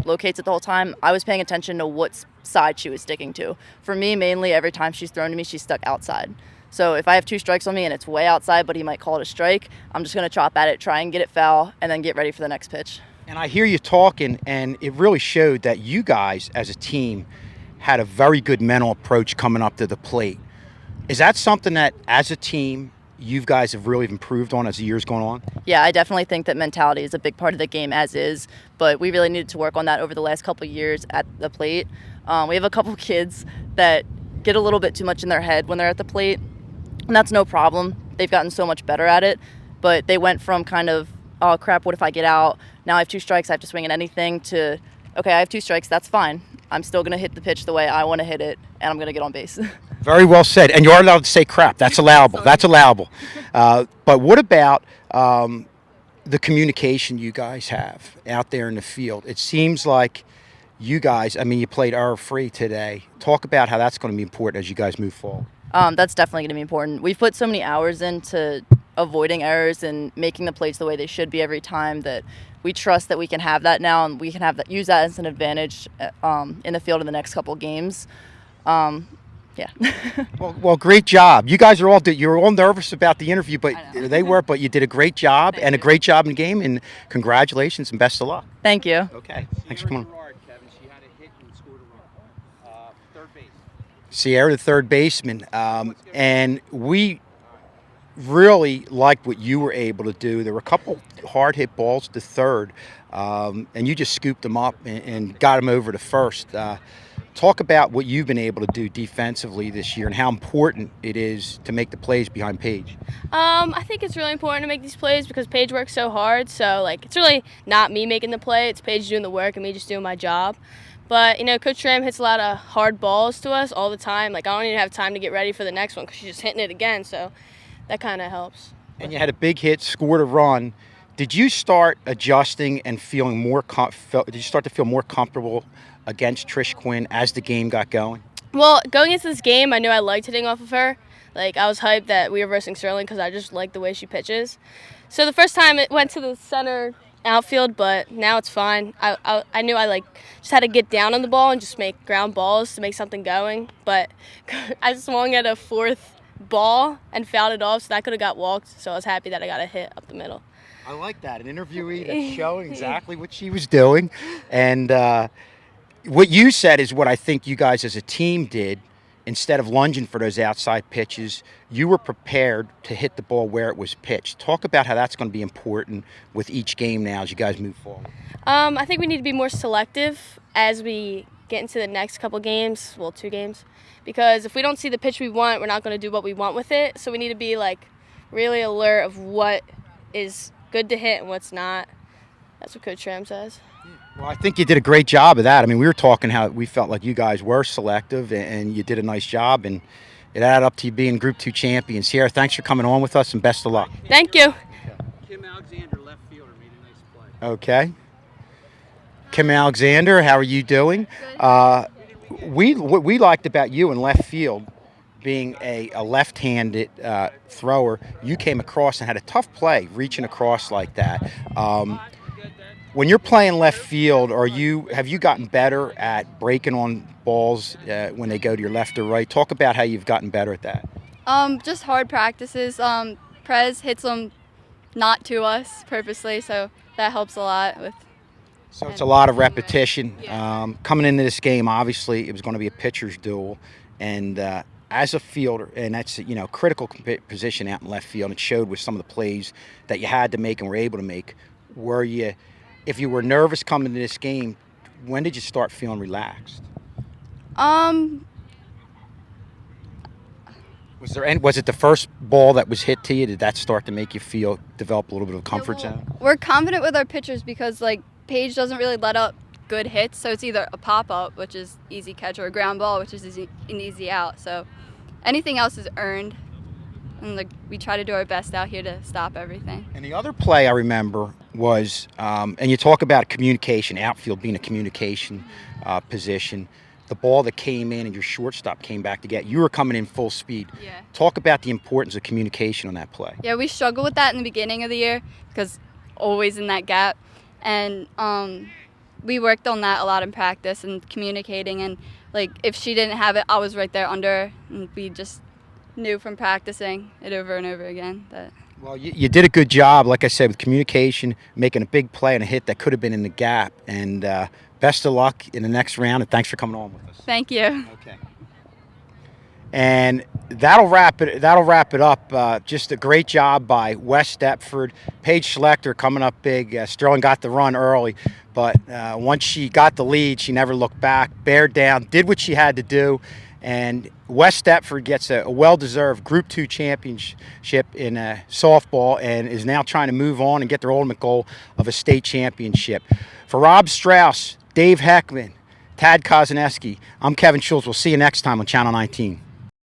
locates it the whole time, I was paying attention to what side she was sticking to. For me, mainly, every time she's thrown to me, she's stuck outside. So if I have 2 strikes on me and it's way outside, but he might call it a strike, I'm just going to chop at it, try and get it foul, and then get ready for the next pitch. And I hear you talking, and it really showed that you guys as a team had a very good mental approach coming up to the plate. Is that something that, as a team, you guys have really improved on as the year's gone on? Yeah, I definitely think that mentality is a big part of the game as is, but we really needed to work on that over the last couple of years at the plate. We have a couple kids that get a little bit too much in their head when they're at the plate, and that's no problem. They've gotten so much better at it, but they went from kind of, oh crap, what if I get out? Now I have 2 strikes, I have to swing at anything, to, okay, I have 2 strikes, that's fine. I'm still going to hit the pitch the way I want to hit it, and I'm going to get on base. Very well said. And you're allowed to say crap. That's allowable. That's allowable. But what about the communication you guys have out there in the field? It seems like you guys, I mean, you played error-free today. Talk about how that's going to be important as you guys move forward. That's definitely going to be important. We've put so many hours into avoiding errors and making the plays the way they should be every time that we trust that we can have that now, and we can have that, use that as an advantage in the field in the next couple games. Yeah. Well, great job. You guys are you were all nervous about the interview, but they were. But you did a great job and a great job in the game. And congratulations and best of luck. Thank you. Okay, thanks for coming on. Kevin, she had a hit and scored a run. Third base. Sierra, the third baseman, and we really liked what you were able to do. There were a couple hard hit balls to third, and you just scooped them up and got them over to first. Talk about what you've been able to do defensively this year and how important it is to make the plays behind Paige. I think it's really important to make these plays because Paige works so hard. So, like, it's really not me making the play. It's Paige doing the work and me just doing my job. But, Coach Tram hits a lot of hard balls to us all the time. Like, I don't even have time to get ready for the next one because she's just hitting it again. So that kind of helps. And you had a big hit, scored a run. Did you start adjusting and feeling more? Did you start to feel more comfortable against Trish Quinn as the game got going? Well, going into this game, I knew I liked hitting off of her. Like, I was hyped that we were versing Sterling because I just like the way she pitches. So the first time it went to the center outfield, but now it's fine. I knew I just had to get down on the ball and just make ground balls to make something going. But I swung at a fourth ball and fouled it off, so that could have got walked. So I was happy that I got a hit up the middle. I like that. An interviewee that's showing exactly what she was doing. And what you said is what I think you guys as a team did. Instead of lunging for those outside pitches, you were prepared to hit the ball where it was pitched. Talk about how that's going to be important with each game now as you guys move forward. I think we need to be more selective as we get into the next couple games, well, 2 games, because if we don't see the pitch we want, we're not going to do what we want with it. So we need to be really alert of what is good to hit and what's not. That's what Coach Tram says. Well, I think you did a great job of that. I mean, we were talking how we felt like you guys were selective, and you did a nice job, and it added up to you being Group 2 champions. Sierra, thanks for coming on with us, and best of luck. Thank you. Kim Alexander, left fielder, made a nice play. Okay. Kim Alexander, how are you doing? What we liked about you in left field, being a left-handed thrower, you came across and had a tough play reaching across like that. When you're playing left field, have you gotten better at breaking on balls when they go to your left or right? Talk about how you've gotten better at that. Just hard practices. Prez hits them not to us purposely, so that helps a lot with. So it's a lot of repetition. Coming into this game, obviously, it was going to be a pitcher's duel, and as a fielder, and that's critical position out in left field. It showed with some of the plays that you had to make and were able to make. If you were nervous coming to this game, when did you start feeling relaxed? Was it the first ball that was hit to you? Did that start to make you develop a little bit of comfort zone? We're confident with our pitchers because Paige doesn't really let up good hits, so it's either a pop-up, which is easy catch, or a ground ball, which is an easy out. So anything else is earned, and we try to do our best out here to stop everything. And the other play I remember was, and you talk about communication, outfield being a communication position. The ball that came in and your shortstop came back to get, you were coming in full speed. Yeah. Talk about the importance of communication on that play. Yeah, we struggled with that in the beginning of the year because always in that gap. And we worked on that a lot in practice and communicating. And, if she didn't have it, I was right there under her. And we just knew from practicing it over and over again that. Well, you did a good job, like I said, with communication, making a big play and a hit that could have been in the gap. And best of luck in the next round, and thanks for coming on with us. Thank you. Okay. And that'll wrap it up. Just a great job by West Deptford. Paige Schlechter coming up big. Sterling got the run early, but once she got the lead, she never looked back. Bared down, did what she had to do. And West Deptford gets a well-deserved Group 2 championship in softball and is now trying to move on and get their ultimate goal of a state championship. For Rob Strauss, Dave Heckman, Tad Kozaneski, I'm Kevin Schultz. We'll see you next time on Channel 19.